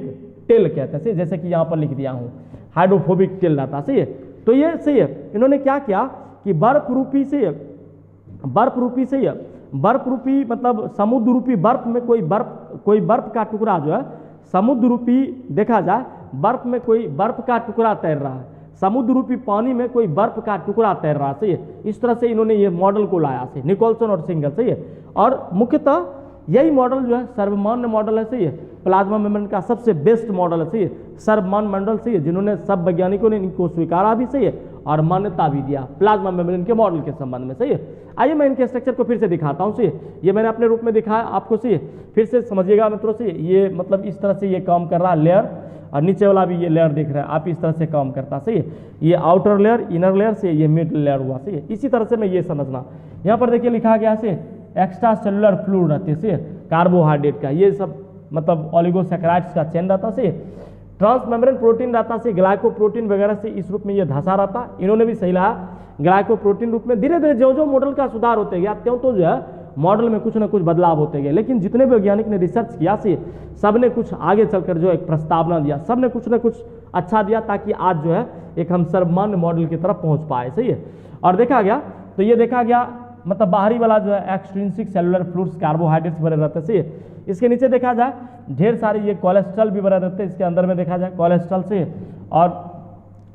टेल कहते हैं, सही, जैसे कि यहाँ पर लिख दिया हूँ, हाइड्रोफोबिक टेल रहता है, सही है। तो ये, सही है, इन्होंने क्या किया कि बर्फ रूपी, सही है, सही है, बर्फ रूपी मतलब समुद्र रूपी बर्फ में कोई बर्फ का टुकड़ा जो है, समुद्र रूपी देखा जाए बर्फ में कोई बर्फ का टुकड़ा तैर रहा है, समुद्र रूपी पानी में कोई बर्फ का टुकड़ा तैर रहा है, सही है। इस तरह से इन्होंने ये मॉडल को लाया, सही, निकोलसन और सिंगर, सही है। और मुख्यतः यही मॉडल जो है सर्वमान्य मॉडल है, सही है, प्लाज्मा मेम्ब्रेन का सबसे बेस्ट मॉडल है, सही है, सर्वमान्य मॉडल, सही है, जिन्होंने सब वैज्ञानिकों ने इनको स्वीकारा भी, सही है, और मान्यता भी दिया प्लाज्मा मेम्ब्रेन के मॉडल के संबंध में, सही है। आइए मैं इनके स्ट्रक्चर को फिर से दिखाता हूँ, सही है, ये मैंने अपने रूप में दिखाया आपको, सही है, फिर से समझिएगा मित्रों, सही है, ये मतलब इस तरह से ये काम कर रहा है लेयर, और नीचे वाला भी ये लेयर दिख रहा है, आप इस तरह से काम करता, सही है, ये आउटर लेयर, इनर लेयर से ये मिड लेयर हुआ, सही है। इसी तरह से मैं ये समझना, यहाँ पर देखिए लिखा गया से एक्स्ट्रा सेलुलर फ्लूइड रहती है, सही है, कार्बोहाइड्रेट का, ये सब मतलब ऑलिगोसैकेराइड्स का चेन रहता, सही है, ट्रांसमेम्ब्रेन प्रोटीन रहता से ग्लाइकोप्रोटीन वगैरह से इस रूप में ये धंसा रहता, इन्होंने भी सही लाया ग्लाइकोप्रोटीन रूप में। धीरे धीरे जो जो मॉडल का सुधार होते गया त्यों तो जो है मॉडल में कुछ ना कुछ बदलाव होते गए, लेकिन जितने भी वैज्ञानिक ने रिसर्च किया से सब ने कुछ आगे चलकर जो एक प्रस्तावना दिया, सब ने कुछ ना कुछ अच्छा दिया ताकि आज जो है एक हम सर्वमान्य मॉडल की तरफ पहुंच पाए, सही है। और देखा गया तो ये देखा गया मतलब बाहरी वाला जो है एक्सट्रिंसिक सेलुलर फ्लूइड्स कार्बोहाइड्रेट्स भरे रहते हैं, सही है। इसके नीचे देखा जाए ढेर सारे ये कोलेस्ट्रॉल भी भरे रहते हैं, इसके अंदर में देखा जाए कोलेस्ट्रॉल से, और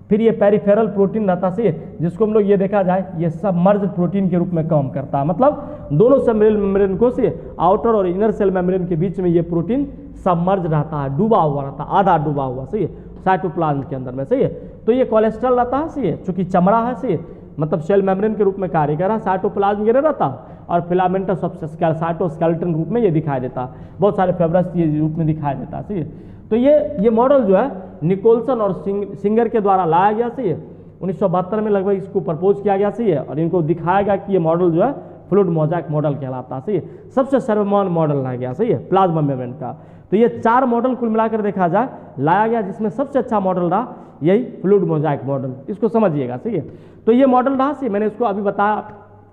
फिर ये पेरिफेरल प्रोटीन रहता से जिसको हम लोग ये देखा जाए ये सबमर्ज प्रोटीन के रूप में काम करता है, मतलब दोनों सेल मेम्ब्रेन को से आउटर और इनर सेल मेम्ब्रेन के बीच में ये प्रोटीन सबमर्ज रहता है, डूबा हुआ रहता है, आधा डूबा हुआ, सही है, साइटोप्लाज्म के अंदर में, सही है। तो ये कोलेस्ट्रॉल रहता है, सही है, चूंकि चमड़ा है, सही है, मतलब सेल मेम्ब्रेन के रूप में कार्य कर रहा है, साइटोप्लाज्म गिरे रहता, और फिलामेंटस ऑफ साइटोस्केलेटन रूप में ये दिखाई देता, बहुत सारे फेब्रस ये रूप में दिखाई देता, सही है। तो ये मॉडल जो है निकोलसन और सिंगर के द्वारा लाया गया, सही है, 1972 में लगभग इसको प्रपोज किया गया, सही है, और इनको दिखाया गया कि ये मॉडल जो है फ्लूइड मोज़ेक मॉडल कहलाता, सही है, सबसे सर्वमान्य मॉडल लाया गया, सही है, प्लाज्मा मेम्ब्रेन का। तो ये 4 मॉडल कुल मिलाकर देखा जाए लाया गया, जिसमें सबसे अच्छा मॉडल रहा यही फ्लूइड मोज़ेक मॉडल, इसको समझिएगा, सही है। तो ये मॉडल रहा, सही, मैंने इसको अभी बताया,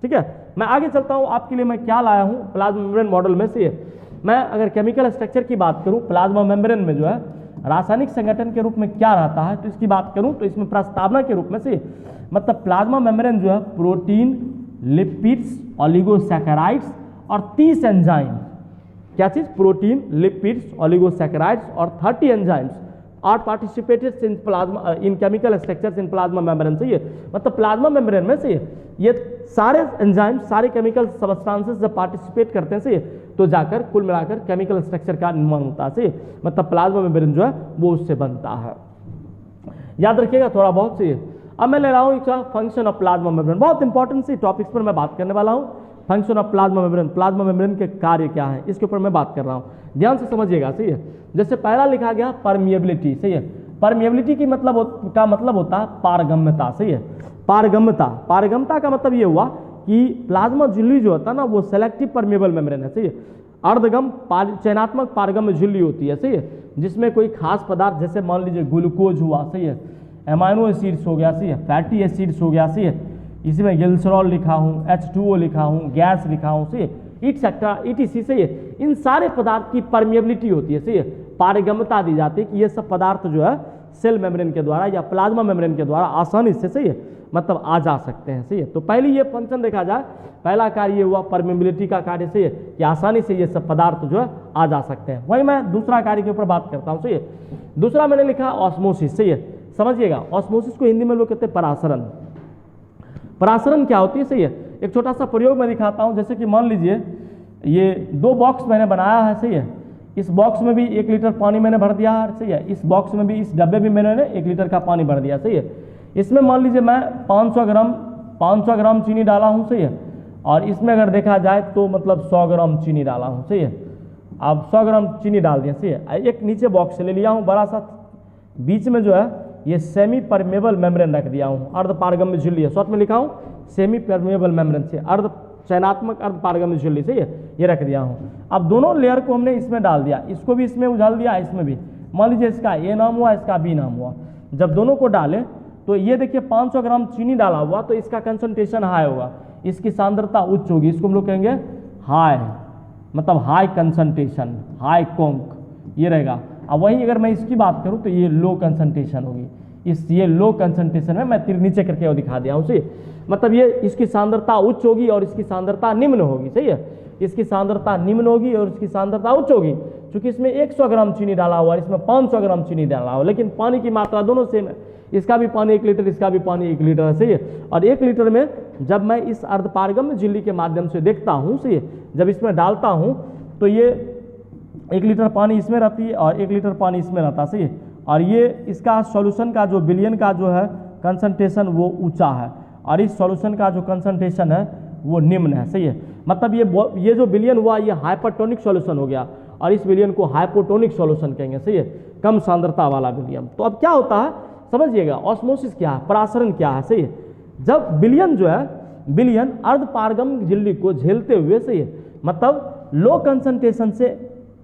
ठीक है। मैं आगे चलता हूँ, आपके लिए मैं क्या लाया हूँ प्लाज्मा मेम्ब्रेन मॉडल में, सही है। मैं अगर केमिकल स्ट्रक्चर की बात करूँ प्लाज्मा मेम्ब्रेन में जो है रासायनिक संगठन के रूप में क्या रहता है, तो इसकी बात करूँ तो इसमें प्रस्तावना के रूप में से मतलब प्लाज्मा मेम्ब्रेन जो है प्रोटीन, लिपिड्स, ऑलिगोसैकेराइड्स और 30 एंजाइम, क्या चीज, प्रोटीन, लिपिड्स, ऑलिगोसैकेराइड्स और 30 enzymes are participated in plasma in chemical structures in plasma membrane, सही है। मतलब प्लाज्मा मेम्ब्रेन में से ये सारे एंजाइम, सारे केमिकल सबस्टांसेस जब पार्टिसिपेट करते हैं, सही है, तो जाकर कुल मिलाकर केमिकल स्ट्रक्चर का निर्माण होता है, सही, मतलब प्लाज्मा मेम्ब्रेन जो है वो उससे बनता है, याद रखिएगा थोड़ा बहुत, सही है। अब मैं ले रहा हूँ फंक्शन ऑफ प्लाज्मा मेम्ब्रेन, बहुत इंपॉर्टेंट सी टॉपिक्स पर मैं बात करने वाला हूँ। Function of plasma membrane, plasma membrane के कार्य क्या है इसके ऊपर मैं बात कर रहा हूँ, ध्यान से समझिएगा, सही है। जैसे पहला लिखा गया परमिएबिलिटी, सही है, परमिएबिलिटी की का मतलब होता है पारगम्यता, सही है, पारगम्यता का मतलब ये हुआ कि प्लाज्मा झिल्ली जो होता है ना वो सेलेक्टिव परमिएबल मेम्ब्रेन है, सही है, अर्धगम चयनात्मक पारगम्य झिल्ली होती है, सही है, जिसमें कोई खास पदार्थ जैसे मान लीजिए ग्लूकोज हुआ, सही है, एमाइनो एसिड्स हो गया, सही है, फैटी एसिड्स हो गया, सही है, इसमें ग्लिसरॉल लिखा हूँ, H2O लिखा हूँ, गैस लिखा हूँ, सही है, इटसेट्रा ETC, सही है, इन सारे पदार्थ की परमिएबिलिटी होती है, सही है, पारगम्यता दी जाती है कि ये सब पदार्थ जो है सेल मेम्ब्रेन के द्वारा या प्लाज्मा मेम्ब्रेन के द्वारा आसानी से, सही है, मतलब आ जा सकते हैं, सही है। तो पहली ये फंक्शन देखा जाए, पहला कार्य ये हुआ परमिएबिलिटी का कार्य, सही है, कि आसानी से ये सब पदार्थ जो है आ जा सकते हैं। वहीं मैं दूसरा कार्य के ऊपर बात करता हूँ, सही है। दूसरा मैंने लिखा ऑस्मोसिस, सही है, समझिएगा, ऑस्मोसिस को हिंदी में लोग कहते हैं परासरण। परासरण क्या होती है, सही है, एक छोटा सा प्रयोग मैं दिखाता हूँ। जैसे कि मान लीजिए ये 2 बॉक्स मैंने बनाया है, सही है, इस बॉक्स में भी 1 लीटर पानी मैंने भर दिया है, सही है, इस बॉक्स में भी, इस डब्बे में मैंने 1 लीटर का पानी भर दिया, सही है। इसमें मान लीजिए मैं 500 ग्राम चीनी डाला हूँ, सही है, और इसमें अगर देखा जाए तो मतलब 100 ग्राम चीनी डाला हूँ, सही है। अब 100 ग्राम चीनी डाल दिया, सही है। एक नीचे बॉक्स ले लिया हूँ बड़ा सा, बीच में जो है ये सेमी परमेबल मेम्ब्रेन रख दिया हूँ, अर्ध पारगम्य झिल्ली है, शॉर्ट में लिखा हूँ सेमी परमेबल मेम्ब्रेन से अर्ध चयनात्मक अर्ध पारगम्य झिल्ली, सही है, ये रख दिया हूँ। अब दोनों लेयर को हमने इसमें डाल दिया, इसको भी इसमें उछाल दिया, इसमें भी, मान लीजिए इसका A नाम हुआ, इसका B नाम हुआ। जब दोनों को डालें तो ये देखिए 500 ग्राम चीनी डाला हुआ तो इसका कंसंट्रेशन हाई होगा, इसकी सांद्रता उच्च होगी, इसको हम लोग कहेंगे हाई, मतलब हाई कंसंट्रेशन, हाई कॉन्क, ये रहेगा। अब वहीं अगर मैं इसकी बात करूं तो ये लो कंसंट्रेशन होगी, ये लो कंसंट्रेशन में मैं तीर नीचे करके वो दिखा दिया हूँ, सही, मतलब ये इसकी सांद्रता उच्च होगी और इसकी सांद्रता निम्न होगी, सही है, इसकी सांद्रता निम्न होगी और इसकी सांद्रता उच्च होगी। क्योंकि इसमें 100 ग्राम चीनी डाला हुआ है, इसमें 500 ग्राम चीनी डाला हुआ, लेकिन पानी की मात्रा दोनों सेम है, इसका भी पानी 1 लीटर, इसका भी पानी 1 लीटर है, सही है। और 1 लीटर में जब मैं इस अर्धपारगम्य झिल्ली के माध्यम से देखता हूँ, सही है, जब इसमें डालता हूँ तो ये 1 लीटर पानी इसमें रहती है और 1 लीटर पानी इसमें रहता है, सही है। और ये इसका सॉल्यूशन का जो विलयन का जो है कंसंट्रेशन वो ऊंचा है और इस सॉल्यूशन का जो कंसंट्रेशन है वो निम्न है, सही है। मतलब ये जो विलयन हुआ ये हाइपरटोनिक सॉल्यूशन हो गया और इस विलयन को हाइपोटोनिक सॉल्यूशन कहेंगे, सही है, कम सांद्रता वाला विलयन। तो अब क्या होता है समझिएगा, ऑस्मोसिस क्या है, परासरण क्या है, सही है। जब विलयन जो है, विलयन अर्ध पारगम्य झिल्ली को झेलते हुए, सही है, मतलब लो कंसंट्रेशन से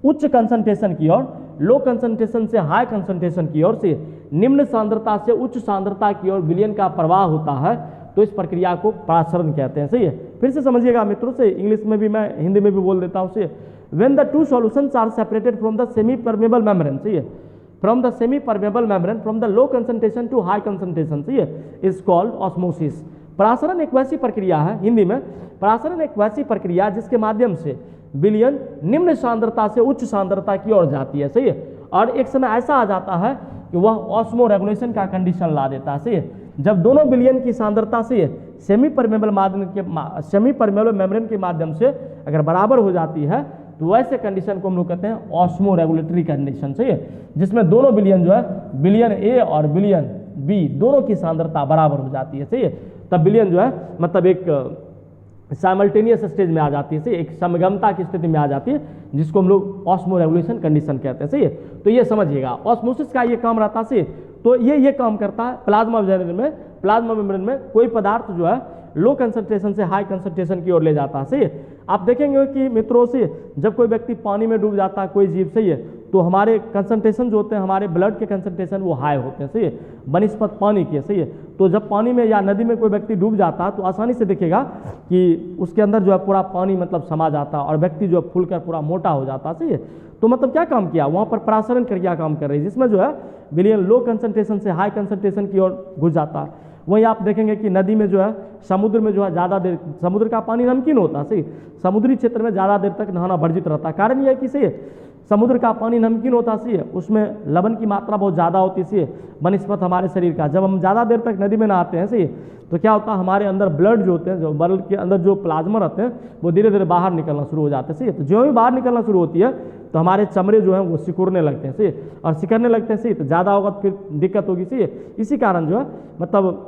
उच्च कंसंट्रेशन की ओर, लो कंसंट्रेशन से हाई कंसंट्रेशन की ओर, से निम्न सांद्रता से उच्च सांद्रता की ओर विलयन का प्रवाह होता है, तो इस प्रक्रिया को परासरण कहते हैं, सही है। फिर से समझिएगा मित्रों, से इंग्लिश में भी मैं हिंदी में भी बोल देता हूँ, say when the two solutions are separated from the semi permeable membrane, सही है, from the semi permeable membrane from the low concentration to high concentration, सही है, इज कॉल्ड ऑस्मोसिस। परासरण एक वैसी प्रक्रिया है, हिंदी में परासरण एक वैसी प्रक्रिया जिसके माध्यम से विलयन निम्न सांद्रता से उच्च सांद्रता की ओर जाती है, सही है, और एक समय ऐसा आ जाता है कि वह ऑस्मो रेगुलेशन का कंडीशन ला देता है, सही है। जब दोनों विलयन की सांद्रता से सेमी परमेबल मेम्ब्रेन के माध्यम से अगर बराबर हो जाती है तो वैसे कंडीशन को हम लोग कहते हैं ऑस्मो रेगुलेटरी कंडीशन, सही है, जिसमें दोनों विलयन जो है, विलयन ए और विलयन बी दोनों की सांद्रता बराबर हो जाती है, सही है। तब विलयन जो है मतलब एक साइमल्टेनियस स्टेज में आ जाती है, सही, एक समगमता की स्थिति में आ जाती है, जिसको हम लोग ऑस्मो रेगुलेशन कंडीशन कहते हैं, सही है। तो ये समझिएगा ऑस्मोसिस का ये काम रहता है, सही। तो ये काम करता है प्लाज्मा मेम्ब्रेन में कोई पदार्थ जो है लो कंसंट्रेशन से हाई कंसंट्रेशन की ओर ले जाता है, सही है। आप देखेंगे कि मित्रों से जब कोई व्यक्ति पानी में डूब जाता है, कोई जीव, सही है, तो हमारे कंसंट्रेशन जो होते हैं, हमारे ब्लड के कंसंट्रेशन वो हाई होते हैं, सही है, बनिस्पत पानी के, सही है। तो जब पानी में या नदी में कोई व्यक्ति डूब जाता है तो आसानी से दिखेगा कि उसके अंदर जो है पूरा पानी मतलब समा जाता है और व्यक्ति जो फूलकर पूरा मोटा हो जाता है, सही है। तो मतलब क्या काम किया वहाँ पर, परासरण क्रिया काम कर रही है, जिसमें जो है विलयन लो कंसंट्रेशन से हाई कंसंट्रेशन की ओर घुस जाता है। वहीं आप देखेंगे कि नदी में जो है, समुद्र में जो है ज़्यादा देर, समुद्र का पानी नमकीन होता है, सही, समुद्री क्षेत्र में ज़्यादा देर तक नहाना वर्जित रहता है। कारण यह है कि सही समुद्र का पानी नमकीन होता, सही है, उसमें लवण की मात्रा बहुत ज़्यादा होती है, सही है, बनस्पत हमारे शरीर का। जब हम ज़्यादा देर तक नदी में नहाते हैं, सही, तो क्या होता है हमारे अंदर ब्लड जो होते हैं, जो ब्लड के अंदर जो प्लाज्मा रहते हैं वो धीरे धीरे बाहर निकलना शुरू हो जाते हैं, सही। तो जो ही बाहर निकलना शुरू होती है तो हमारे चमड़े जो हैं वो सिकुड़ने लगते हैं, सही, और सिकड़ने लगते हैं, सही, तो ज़्यादा होगा तो फिर दिक्कत होगी, सही। इसी कारण जो है मतलब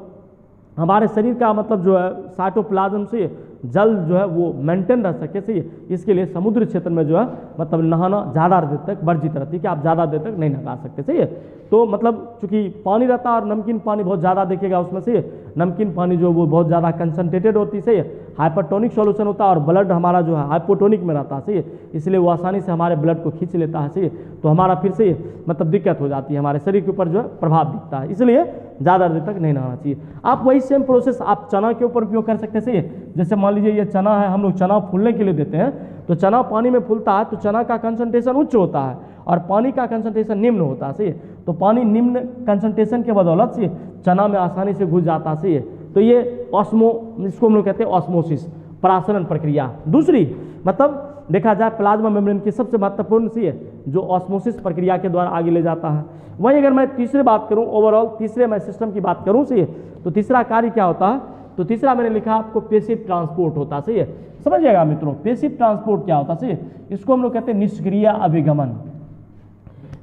हमारे शरीर का मतलब जो है साइटोप्लाज्म से जल जो है वो मेंटेन रह सके, सही, इसके लिए समुद्र क्षेत्र में जो है मतलब नहाना ज़्यादा देर तक वर्जित रहती है, कि आप ज़्यादा देर तक नहीं नहा सकते, सही है। तो मतलब चूंकि पानी रहता है और नमकीन पानी बहुत ज़्यादा दिखेगा उसमें, से नमकीन पानी जो वो बहुत ज़्यादा कंसनट्रेटेड होती है, सही है, हाइपरटोनिक सॉल्यूशन होता है और ब्लड हमारा जो है हाइपोटोनिक में रहता है, सही है, इसलिए वो आसानी से हमारे ब्लड को खींच लेता है, सही है। तो हमारा फिर से मतलब दिक्कत हो जाती है, हमारे शरीर के ऊपर जो है प्रभाव दिखता है, इसलिए ज़्यादा देर तक नहीं नहाना चाहिए। आप वही सेम प्रोसेस आप चना के ऊपर उपयोग कर सकते हैं, सही है। जैसे मान लीजिए ये चना है, हम लोग चना फूलने के लिए देते हैं, तो चना पानी में फूलता है तो चना का कंसंट्रेशन उच्च होता है और पानी का कंसंट्रेशन निम्न होता है, सही है। तो पानी निम्न कंसंट्रेशन के बदौलत से चना में आसानी से घुस जाता है, सही है। तो ये इसको हम लोग कहते हैं ऑस्मोसिस, परासरण प्रक्रिया। दूसरी मतलब देखा जाए प्लाज्मा मेम्ब्रेन की सबसे महत्वपूर्ण सी है जो ऑस्मोसिस प्रक्रिया के द्वारा आगे ले जाता है। वहीं अगर मैं तीसरी बात करूं, ओवरऑल तीसरे मैं सिस्टम की बात करूं, सही है, तो तीसरा कार्य क्या होता है, तो तीसरा मैंने लिखा आपको पेसिव ट्रांसपोर्ट होता है, सही है। समझिएगा मित्रों, पेसिव ट्रांसपोर्ट क्या होता है, सही है, इसको हम लोग कहते हैं निष्क्रिय अभिगमन।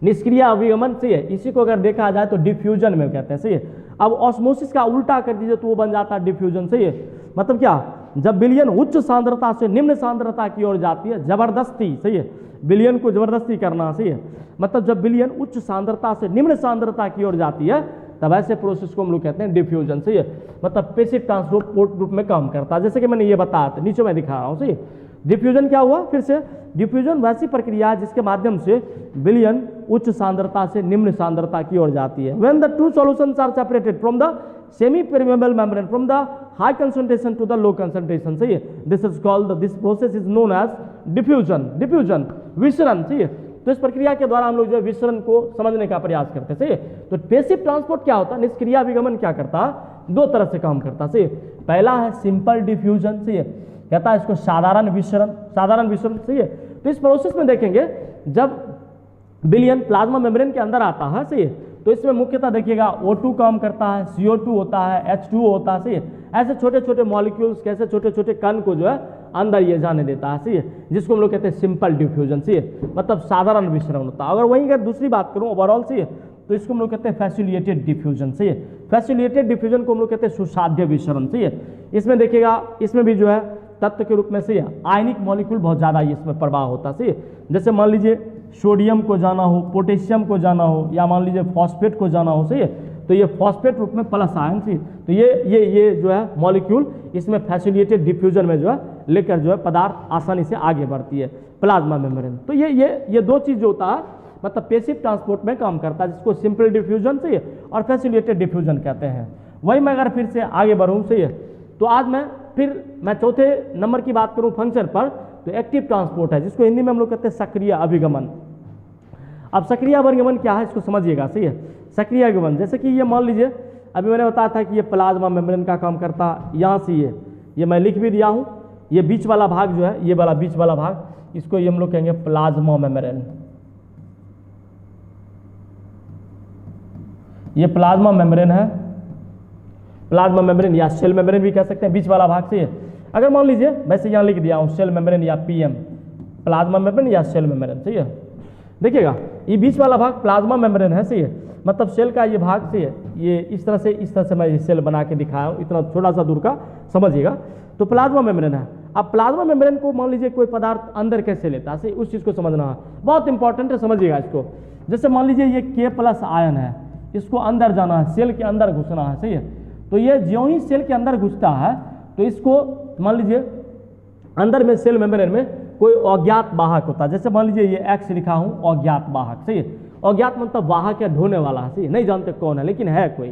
निष्क्रिय अभिगमन, सही है, इसी को अगर देखा जाए तो डिफ्यूजन में कहते हैं, सही है। अब ऑस्मोसिस का उल्टा कर दीजिए तो वो बन जाता है डिफ्यूजन, सही है। मतलब क्या, जब विलयन उच्च सांद्रता से निम्न सांद्रता की ओर जाती है, जबरदस्ती, सही है, विलयन को जबरदस्ती करना, सही है, मतलब जब विलयन उच्च सांद्रता से निम्न सांद्रता की ओर जाती है तब ऐसे प्रोसेस को हम लोग कहते हैं डिफ्यूजन, सही है। मतलब पेसिव ट्रांसपोर्ट रूप में काम करता है, जैसे कि मैंने ये बताया था, नीचे मैं दिखा रहा हूँ, सही है। डिफ्यूजन क्या हुआ, फिर से डिफ्यूजन वैसी प्रक्रिया है जिसके माध्यम से विलयन उच्च सांद्रता से निम्न सांद्रता की ओर जाती है। When the two solutions are separated from the semi permeable membrane from the high concentration to the low concentration, सही है, this is called, this process is known as diffusion. Diffusion विसरण, सही है। तो इस प्रक्रिया के द्वारा हम लोग जो है विसरण को समझने का प्रयास करते हैं, सही है। तो पेसिव ट्रांसपोर्ट क्या होता है, निष्क्रिय अभिगमन क्या करता है, दो तरह से काम करता है, सही है। पहला है सिंपल डिफ्यूजन, सही है, कहता है इसको साधारण विसरण, साधारण विसरण, सही है। तो इस प्रोसेस में देखेंगे जब विलयन प्लाज्मा मेम्ब्रेन के अंदर आता है, सही है, तो इसमें मुख्यतः देखिएगा O2 काम करता है, CO2 होता है, H2O होता है, सही है। ऐसे छोटे छोटे मॉलिक्यूल्स, कैसे छोटे छोटे कण को जो है अंदर ये जाने देता है, सही है, जिसको हम लोग कहते हैं सिंपल डिफ्यूजन, सही है, मतलब साधारण विसरण होता है। अगर वहीं अगर दूसरी बात करूं ओवरऑल, सही है, तो इसको हम लोग कहते हैं फैसिलिटेटेड डिफ्यूजन, सही है। फैसिलिटेटेड डिफ्यूजन को हम लोग कहते हैं सुसाध्य विसरण, सही है। इसमें देखिएगा, इसमें भी जो है तत्व के रूप में से आयनिक मॉलिक्यूल बहुत ज़्यादा इसमें प्रवाह होता है, सही है। जैसे मान लीजिए सोडियम को जाना हो, पोटेशियम को जाना हो, या मान लीजिए फॉस्फेट को जाना हो, सही है, तो ये फॉस्फेट रूप में प्लस आयन, सही, तो ये जो है मॉलिक्यूल इसमें फैसिलिटेटेड डिफ्यूजन में जो है लेकर जो है पदार्थ आसानी से आगे बढ़ती है प्लाज्मा मेम्ब्रेन। तो ये दो चीज़ जो होता है मतलब पैसिव ट्रांसपोर्ट में काम करता है, जिसको सिंपल डिफ्यूजन, सही है, और फैसिलिटेटेड डिफ्यूजन कहते हैं। वही मैं अगर फिर से आगे बढ़ूँ, सही है, तो आज मैं चौथे नंबर की बात करूँ फंक्शन पर, तो एक्टिव ट्रांसपोर्ट है, जिसको हिंदी में हम लोग कहते हैं सक्रिय अभिगमन। अब सक्रिय अभिगमन क्या है इसको समझिएगा, सही है। सक्रिय अभिगमन जैसे कि ये मान लीजिए अभी मैंने बताया था कि ये प्लाज्मा मेम्ब्रेन का काम करता, यहाँ से ये मैं लिख भी दिया हूँ, ये बीच वाला भाग जो है, ये वाला बीच वाला भाग, इसको ये हम लोग कहेंगे प्लाज्मा मेम्ब्रेन। ये प्लाज्मा मेम्ब्रेन है, प्लाज्मा मेम्ब्रेन या सेल मेम्ब्रेन भी कह सकते हैं, बीच वाला भाग से है। अगर मान लीजिए वैसे यहाँ लिख दिया हूँ सेल मेम्ब्रेन या पीएम, प्लाज्मा मेम्ब्रेन या सेल मेम्ब्रेन, सही है। देखिएगा ये बीच वाला भाग प्लाज्मा मेम्ब्रेन है, सही है, मतलब सेल का ये भाग से है, ये इस तरह से मैं ये सेल बना के दिखाया हूँ, इतना थोड़ा सा दूर का समझिएगा, तो प्लाज्मा मेम्ब्रेन है। अब प्लाज्मा मेम्ब्रेन को मान लीजिए कोई पदार्थ अंदर कैसे लेता है, सही, उस चीज़ को समझना है, बहुत इंपॉर्टेंट है, समझिएगा इसको। जैसे मान लीजिए ये K+ आयन है, इसको अंदर जाना है, सेल के अंदर घुसना है, सही है, तो ये ज्यों ही सेल के अंदर घुसता है तो इसको मान लीजिए अंदर में सेल मेम्ब्रेन में कोई अज्ञात वाहक होता है, जैसे मान लीजिए ये X लिखा हूँ अज्ञात वाहक, सही है, अज्ञात मतलब वाहक या ढोने वाला है, सही, नहीं जानते कौन है लेकिन है कोई,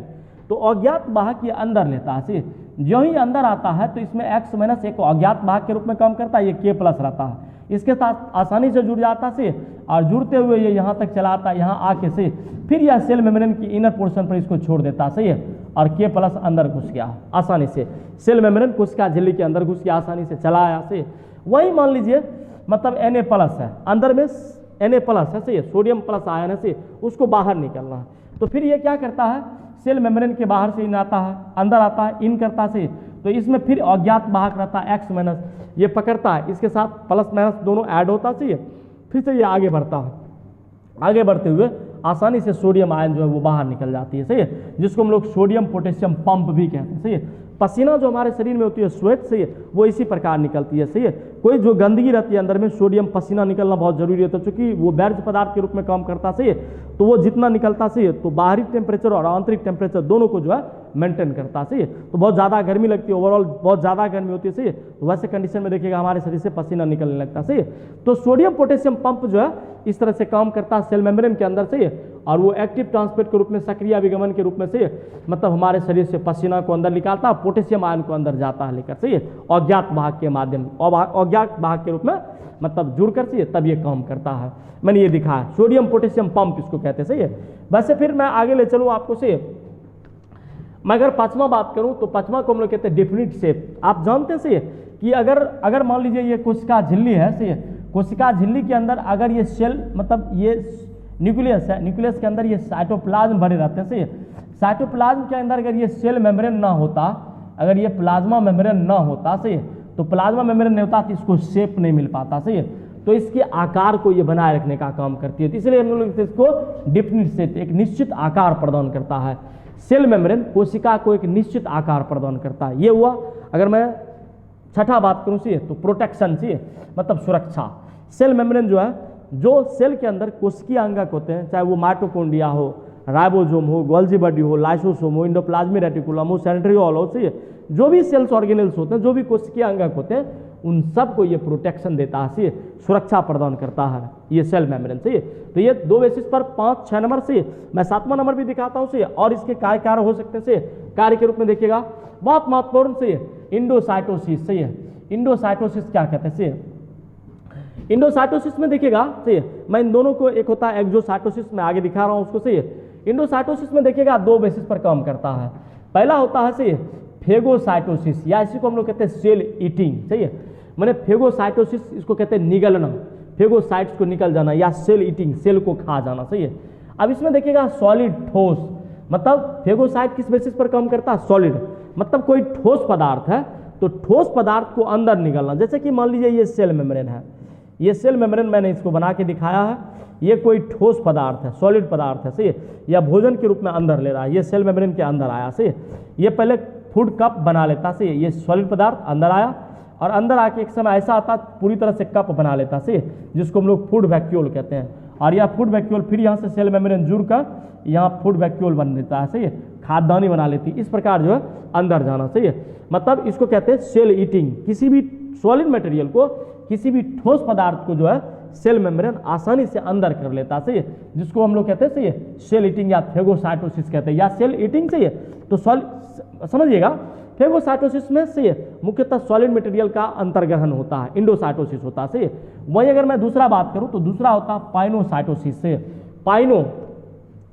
तो अज्ञात वाहक ये अंदर लेता है, सही, जो ही अंदर आता है तो इसमें X- एक अज्ञात वाहक के रूप में काम करता है, ये K+ रहता है, इसके साथ आसानी से जुड़ जाता है, और जुड़ते हुए ये यहाँ तक चला आता है, यहाँ आके से फिर यह सेल मेम्ब्रेन की इनर पोर्शन पर इसको छोड़ देता है, सही है, और K+ अंदर घुस गया आसानी से, सेल मेम्ब्रेन कोशिका झिल्ली के अंदर घुस गया, आसानी से चला आया, सही। वही मान लीजिए मतलब Na+ है, अंदर में Na+ है, सही है, सोडियम प्लस आयन है, सही, उसको बाहर निकलना है, तो फिर ये क्या करता है, सेल मेम्ब्रेन के बाहर से इन आता है, अंदर आता है, इन करता है, सही, तो इसमें फिर अज्ञात वाहक रहता है X-, ये पकड़ता है, इसके साथ प्लस- दोनों ऐड होता है, सही है, फिर से ये आगे बढ़ता है, आगे बढ़ते हुए आसानी से सोडियम आयन जो है वो बाहर निकल जाती है, सही है, जिसको हम लोग सोडियम पोटेशियम पंप भी कहते हैं, सही है। पसीना जो हमारे शरीर में होती है स्वेट, सही है, वो इसी प्रकार निकलती है, सही है। कोई जो गंदगी रहती है अंदर में, सोडियम पसीना निकलना बहुत जरूरी होता है, क्योंकि वो वर्ज्य पदार्थ के रूप में काम करता, सही है, तो वो जितना निकलता, सही है, तो बाहरी टेम्परेचर और आंतरिक टेम्परेचर दोनों को जो है मेंटेन करता, सही है। तो बहुत ज़्यादा गर्मी लगती है, ओवरऑल बहुत ज़्यादा गर्मी होती है, सही है, तो वैसे कंडीशन में देखिएगा हमारे शरीर से पसीना निकलने लगता है, सही है। तो सोडियम पोटेशियम पंप जो है इस तरह से काम करता है सेल मेम्ब्रेन के अंदर, सही है, और वो एक्टिव ट्रांसपोर्ट के रूप में, सक्रिय अभिगमन के रूप में, सही है, मतलब हमारे शरीर से पसीना को अंदर निकालता है, पोटेशियम आयन को अंदर जाता है लेकर, सही है, अज्ञात वाहक के माध्यम, अज्ञात वाहक के रूप में मतलब जुड़कर, सही है, तब ये काम करता है। मैंने ये दिखाया सोडियम पोटेशियम पंप इसको कहते हैं, सही है। वैसे फिर मैं आगे ले चलूँ आपको, सही है, मैं अगर पांचवा बात करूं तो पांचवा को हम लोग कहते हैं डिफिनिट शेप। आप जानते हैं, सही है, कि अगर मान लीजिए ये कोशिका झिल्ली है, सही है, कोशिका झिल्ली के अंदर अगर ये सेल मतलब ये न्यूक्लियस है, न्यूक्लियस के अंदर ये साइटोप्लाज्म भरे रहते हैं, सही है, साइटोप्लाज्म के अंदर अगर ये सेल मेम्ब्रेन ना होता, अगर ये प्लाज्मा मेम्ब्रेन ना होता, सही है, तो प्लाज्मा मेम्ब्रेन नहीं होता तो इसको शेप नहीं मिल पाता, सही है, तो इसके आकार को ये बनाए रखने का काम करती है, तो इसलिए हम लोग इसको डिफिनिट शेप, एक निश्चित आकार प्रदान करता है। सेल मेम्ब्रेन कोशिका को एक निश्चित आकार प्रदान करता है। ये हुआ। अगर मैं छठा बात करूं, सही है, तो प्रोटेक्शन, सही है, मतलब सुरक्षा। सेल मेम्ब्रेन जो है, जो सेल के अंदर कोशिकीय अंगक होते हैं, चाहे वो माइटोकॉन्ड्रिया हो, राइबोसोम हो, गोल्जी बॉडी हो, लाइसोसोम हो, इंडोप्लाज्मिक रेटिकुलम हो, सेंट्रियोल हो, सही है, जो भी सेल्स ऑर्गेनेल्स होते हैं, जो भी कोशिकीय अंगक होते हैं, उन सबको ये प्रोटेक्शन देता है, सही है, सुरक्षा प्रदान करता है ये सेल मेम्ब्रेन, सही है। तो ये दो बेसिस पर 5-6 नंबर, सही है, मैं 7वां नंबर भी दिखाता हूँ, सही है, और इसके कार्य हो सकते हैं, सही है, कार्य के रूप में देखिएगा बहुत महत्वपूर्ण, सही है, इंडोसाइटोसिस, सही है। इंडोसाइटोसिस क्या कहते हैं, सही है, इंडोसाइटोसिस में देखिएगा, सही है, मैं इन दोनों को, एक होता है एक्सोसाइटोसिस, में आगे दिखा रहा हूँ उसको, सही है। इंडोसाइटोसिस में देखिएगा 2 बेसिस पर काम करता है। पहला होता है, सही है, फेगोसाइटोसिस, या इसी को हम लोग कहते हैं सेल ईटिंग, सही है, मैंने फेगोसाइटोसिस इसको कहते हैं निगलना, फेगोसाइट्स को निकल जाना, या सेल ईटिंग, सेल को खा जाना, सही है। अब इसमें देखिएगा सॉलिड, ठोस, मतलब फेगोसाइट किस बेसिस पर काम करता है, सॉलिड, मतलब कोई ठोस पदार्थ है तो ठोस पदार्थ को अंदर निकलना, जैसे कि मान लीजिए ये सेल मेम्ब्रेन है, ये सेल मेम्ब्रेन मैंने इसको बना के दिखाया है, ये कोई ठोस पदार्थ है, सॉलिड पदार्थ है, सही है, या भोजन के रूप में अंदर ले रहा है, ये सेल मेम्ब्रेन के अंदर आया, सही है, ये पहले फूड कप बना लेता, सही है, ये सॉलिड पदार्थ अंदर आया और अंदर आके एक समय ऐसा आता पूरी तरह से कप बना लेता, सही है, जिसको हम लोग फूड वैक्यूल कहते हैं, और यह फूड वैक्यूल फिर यहाँ से सेल मेम्ब्रेन जुड़कर यहाँ फूड वैक्यूल बन देता है, सही है, खाद्यदानी बना लेती है, इस प्रकार जो है अंदर जाना, सही है, मतलब इसको कहते हैं सेल ईटिंग। किसी भी सॉलिड मटेरियल को, किसी भी ठोस पदार्थ को जो है सेल मेम्ब्रेन आसानी से अंदर कर लेता, सही है, जिसको हम लोग कहते हैं, सही है, सेल ईटिंग या फेगोसाइटोसिस कहते हैं, या सेल ईटिंग, सही है। तो समझिएगा, फेगोसाइटोसिस में सही है मुख्यतः सॉलिड मटेरियल का अंतर्ग्रहण होता है, इंडोसाइटोसिस होता है, सही है। वहीं अगर मैं दूसरा बात करूं तो दूसरा होता है पाइनोसाइटोसिस, से पाइनो,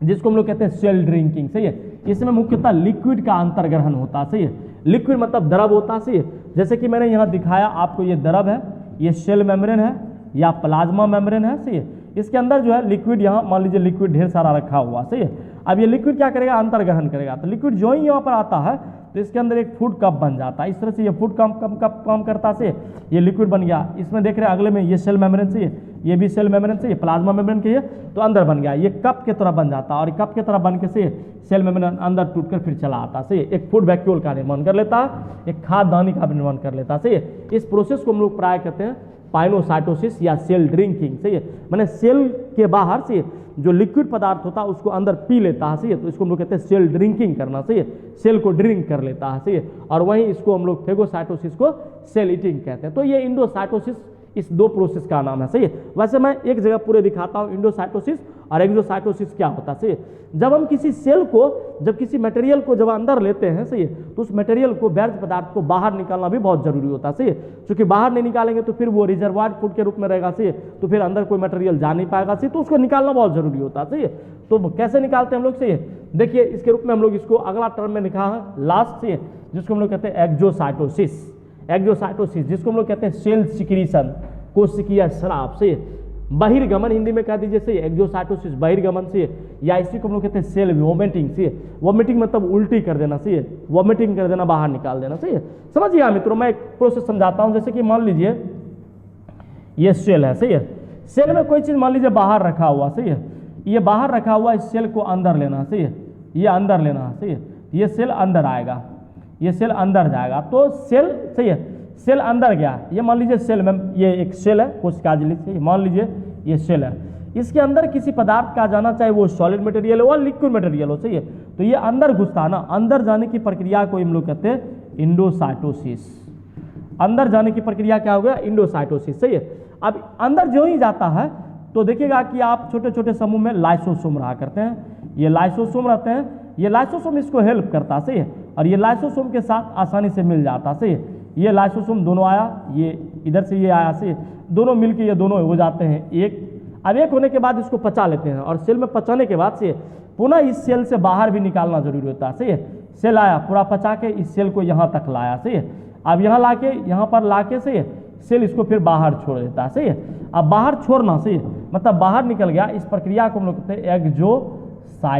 जिसको हम लोग कहते हैं सेल ड्रिंकिंग, सही है, इसमें मुख्यतः लिक्विड का अंतर्ग्रहण होता है, सही है, लिक्विड मतलब द्रव होता है, सही है, जैसे कि मैंने यहाँ दिखाया आपको, ये द्रव है, ये सेल मेम्ब्रेन है या प्लाज्मा मेम्ब्रेन है, सही है, इसके अंदर जो है लिक्विड, यहाँ मान लीजिए लिक्विड ढेर सारा रखा हुआ, सही है। अब ये लिक्विड क्या करेगा, अंतर्ग्रहण करेगा, तो लिक्विड जो ही यहाँ पर आता है तो इसके अंदर एक फूड कप बन जाता है, इस तरह से ये फूड कप काम करता से ये लिक्विड बन गया। इसमें देख रहे हैं अगले में ये सेल मेम्ब्रेन से, ये भी सेल मेम्ब्रेन से, ये प्लाज्मा मेम्ब्रेन के, तो अंदर बन गया, ये कप की तरह बन जाता है, और कप की तरह बन के से सेल मेम्ब्रेन अंदर टूटकर फिर चला आता, सही, एक फूड वैक्यूल का निर्माण कर लेता है, एक खाद्यदानी का निर्माण कर लेता है, सही है। इस प्रोसेस को हम लोग प्राय कहते हैं पाइनोसाइटोसिस या सेल ड्रिंकिंग, सही है, मैंने सेल के बाहर से जो लिक्विड पदार्थ होता है उसको अंदर पी लेता है, सही है, तो इसको हम लोग कहते हैं सेल ड्रिंकिंग करना, सही है, सेल को ड्रिंक कर लेता है, सही है, और वहीं इसको हम लोग फेगोसाइटोसिस को सेल ईटिंग कहते हैं। तो ये इंडोसाइटोसिस इस दो प्रोसेस का नाम है, सही है। वैसे मैं एक जगह पूरे दिखाता हूँ इंडोसाइटोसिस और एक्सोसाइटोसिस क्या होता है, सही है। जब हम किसी सेल को, जब किसी मटेरियल को जब अंदर लेते हैं, सही है, तो उस मटेरियल को, वर्ज्य पदार्थ को बाहर निकालना भी बहुत जरूरी होता है, सही है, क्योंकि बाहर नहीं निकालेंगे तो फिर वो रिजर्वायर फूड के रूप में रहेगा, सही है, तो फिर अंदर कोई मटेरियल जा नहीं पाएगा, सही, तो उसको निकालना बहुत जरूरी होता है, सही है। तो कैसे निकालते हैं हम लोग, सही है, देखिए इसके रूप में हम लोग इसको अगला टर्म में लिखा है लास्ट, सही है, जिसको हम लोग कहते हैं एक्सोसाइटोसिस, एक्सोसाइटोसिस, जिसको हम लोग कहते हैं सेल सिक्रीशन, कोशिकीय स्राव, से बहिर्गमन हिंदी में कह दीजिए, सही, एक्सोसाइटोसिस बहिर्गमन से, या इसी को हम लोग कहते हैं सेल वोमिटिंग, से वोमिटिंग मतलब उल्टी कर देना, सही है, वोमिटिंग कर देना, बाहर निकाल देना, सही है। समझिए मित्रों, मैं एक प्रोसेस समझाता हूं, जैसे कि मान लीजिए ये सेल है, सही है, सेल में कोई चीज मान लीजिए बाहर रखा हुआ, सही है, ये बाहर रखा हुआ इस सेल को अंदर लेना, सही है, ये अंदर लेना, सही है, ये सेल अंदर आएगा, ये सेल अंदर जाएगा, तो सेल, सही है, सेल अंदर गया, ये मान लीजिए सेल में, ये एक सेल है कोशिका झिल्ली से, मान लीजिए ये सेल है, इसके अंदर किसी पदार्थ का जाना, चाहे वो सॉलिड मटेरियल हो या लिक्विड मटेरियल हो, सही है, तो ये अंदर घुसता ना, अंदर जाने की प्रक्रिया को हम लोग कहते हैं इंडोसाइटोसिस। अंदर जाने की प्रक्रिया क्या हो गया, इंडोसाइटोसिस, सही है। अब अंदर जो ही जाता है तो देखिएगा कि आप छोटे छोटे समूह में लाइसोसोम रहा करते हैं, ये लाइसोसोम रहते हैं, ये लाइसोसोम इसको हेल्प करता, सही है, और ये लाइसोसोम के साथ आसानी से मिल जाता, सही है, ये लाइसोसोम दोनों आया, ये इधर से ये आया, से दोनों मिलके ये दोनों हो जाते हैं एक। अब एक होने के बाद इसको पचा लेते हैं, और सेल में पचाने के बाद से पुनः इस सेल से बाहर भी निकालना जरूरी होता है, सही है, सेल आया पूरा पचा के इस सेल को यहाँ तक लाया, सही है, अब यहाँ लाके, यहाँ पर लाके, सही है, सेल इसको फिर बाहर छोड़ देता है, सही है। अब बाहर छोड़ना, सही है, मतलब बाहर निकल गया, इस प्रक्रिया को हम लोग कहते हैं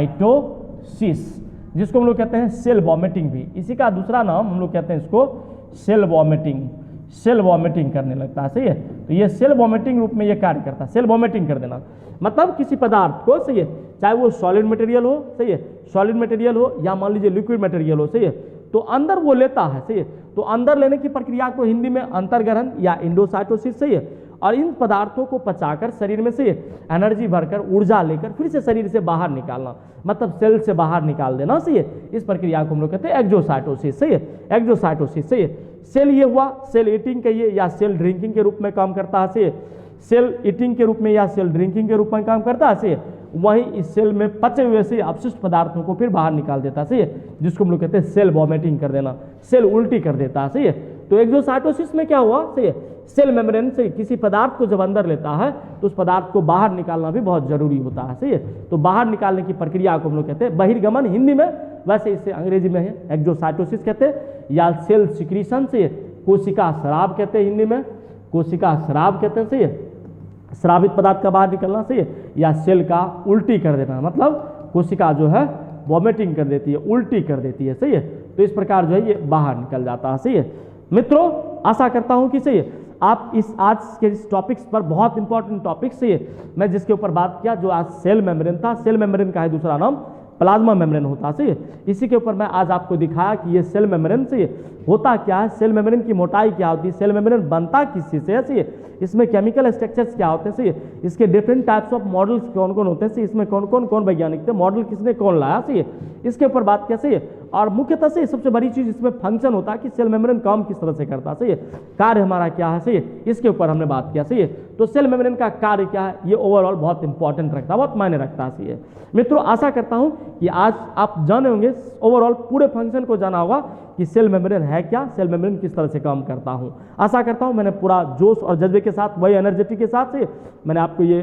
एक्सोसाइटोसिस, जिसको हम लोग कहते हैं सेल वॉमिटिंग भी, इसी का दूसरा नाम हम लोग कहते हैं इसको सेल वॉमिटिंग, सेल वॉमिटिंग करने लगता है, सही है। तो ये सेल वॉमिटिंग रूप में ये कार्य करता है, सेल वॉमिटिंग कर देना, मतलब किसी पदार्थ को, सही है, चाहे वो सॉलिड मटेरियल हो, सही है, सॉलिड मटेरियल हो या मान लीजिए लिक्विड मटेरियल हो, सही है, तो अंदर वो लेता है, सही है, तो अंदर लेने की प्रक्रिया को हिंदी में अंतर्ग्रहण या इंडोसाइटोसिस, सही है, और इन पदार्थों को पचाकर शरीर में से एनर्जी भरकर, ऊर्जा लेकर फिर से शरीर से बाहर निकालना, मतलब सेल से बाहर निकाल देना, सही है, इस प्रक्रिया को हम लोग कहते हैं एक्सोसाइटोसिस, सही है, एक्सोसाइटोसिस, सही है। सेल ये हुआ, सेल ईटिंग कहिए या सेल ड्रिंकिंग के रूप में काम करता है, सही है, सेल ईटिंग के रूप में या सेल ड्रिंकिंग के रूप में काम करता है, सही है, वहीं इस सेल में पचे हुए से अपशिष्ट पदार्थों को फिर बाहर निकाल देता है, सही है, जिसको हम लोग कहते हैं सेल वॉमिटिंग कर देना, सेल उल्टी कर देता है, सही है। तो एक्सोसाइटोसिस में क्या हुआ, सही है, सेल मेम्ब्रेन से किसी पदार्थ को जब अंदर लेता है तो उस पदार्थ को बाहर निकालना भी बहुत जरूरी होता है, सही है, तो बाहर निकालने की प्रक्रिया को हम लोग कहते हैं बहिर्गमन हिंदी में, वैसे इसे अंग्रेजी में है एक्सोसाइटोसिस कहते हैं, या सेल सिक्रीशन, से कोशिका स्राव कहते हैं, हिंदी में कोशिका स्राव कहते हैं, सही है, स्रावित पदार्थ का बाहर निकलना, सही है, या सेल का उल्टी कर देना, मतलब कोशिका जो है वॉमिटिंग कर देती है, उल्टी कर देती है, सही है, तो इस प्रकार जो है ये बाहर निकल जाता है, सही है। मित्रों आशा करता हूं कि सही है आप इस आज के इस टॉपिक्स पर, बहुत इंपॉर्टेंट टॉपिक से मैं जिसके ऊपर बात किया, जो आज सेल मेम्ब्रेन था, सेल मेम्ब्रेन का है दूसरा नाम प्लाज्मा मेम्ब्रेन होता है, सही है। इसी के ऊपर मैं आज आपको दिखाया कि ये सेल मेम्ब्रेन से होता क्या है, सेल मेम्ब्रेन की मोटाई क्या होती है, सेल मेम्ब्रेन बनता किस चीज से है, सही है। इसमें केमिकल स्ट्रक्चर्स क्या होते हैं, सही है। इसके डिफरेंट टाइप्स ऑफ मॉडल्स कौन कौन होते हैं, सही। इसमें कौन वैज्ञानिक थे, मॉडल किसने कौन लाया, सही है। इसके ऊपर बात किया, सही है। और मुख्यतः से सबसे बड़ी चीज इसमें फंक्शन होता है कि सेल मेम्ब्रेन काम किस तरह से करता है, सही है। कार्य हमारा क्या है, सही है। इसके ऊपर हमने बात किया, सही है। तो सेल मेम्ब्रेन का कार्य क्या है, ये ओवरऑल बहुत इंपॉर्टेंट रखता है, बहुत मायने रखता है, सही है। मित्रों आशा करता हूं कि आज आप जाने होंगे, ओवरऑल पूरे फंक्शन को जाना होगा कि सेल मेम्ब्रेन है क्या, सेल मेम्ब्रेन किस तरह से काम करता हूं। आशा करता हूं मैंने पूरा जोश और जज्बे के साथ, वही एनर्जेटिक के साथ से मैंने आपको ये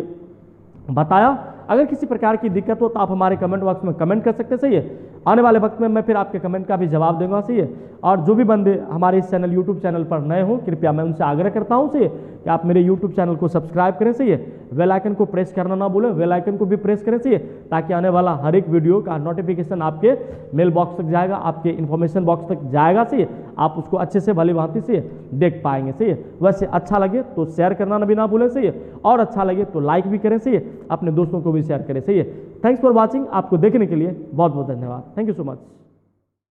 बताया। अगर किसी प्रकार की दिक्कत हो तो आप हमारे कमेंट बॉक्स में कमेंट कर सकते हैं, सही है। आने वाले वक्त में मैं फिर आपके कमेंट का भी जवाब दूंगा, सही है। और जो भी बंदे हमारे इस चैनल यूट्यूब चैनल पर नए हो, कृपया मैं उनसे आग्रह करता हूं, सही है, कि आप मेरे यूट्यूब चैनल को सब्सक्राइब करें, सही है। बेल आइकन को प्रेस करना ना भूलें, बेल आइकन को भी प्रेस करें, सही है, ताकि आने वाला हर एक वीडियो का नोटिफिकेशन आपके मेल बॉक्स तक जाएगा, आपके इन्फॉर्मेशन बॉक्स तक जाएगा, सही है। आप उसको अच्छे से भली भांति से देख पाएंगे, सही है। वैसे अच्छा लगे तो शेयर करना भी ना भूलें, सही है। और अच्छा लगे तो लाइक भी करें, सही है। अपने दोस्तों को भी शेयर करें, सही है। Thanks for watching. आपको देखने के लिए बहुत बहुत धन्यवाद। Thank you so much.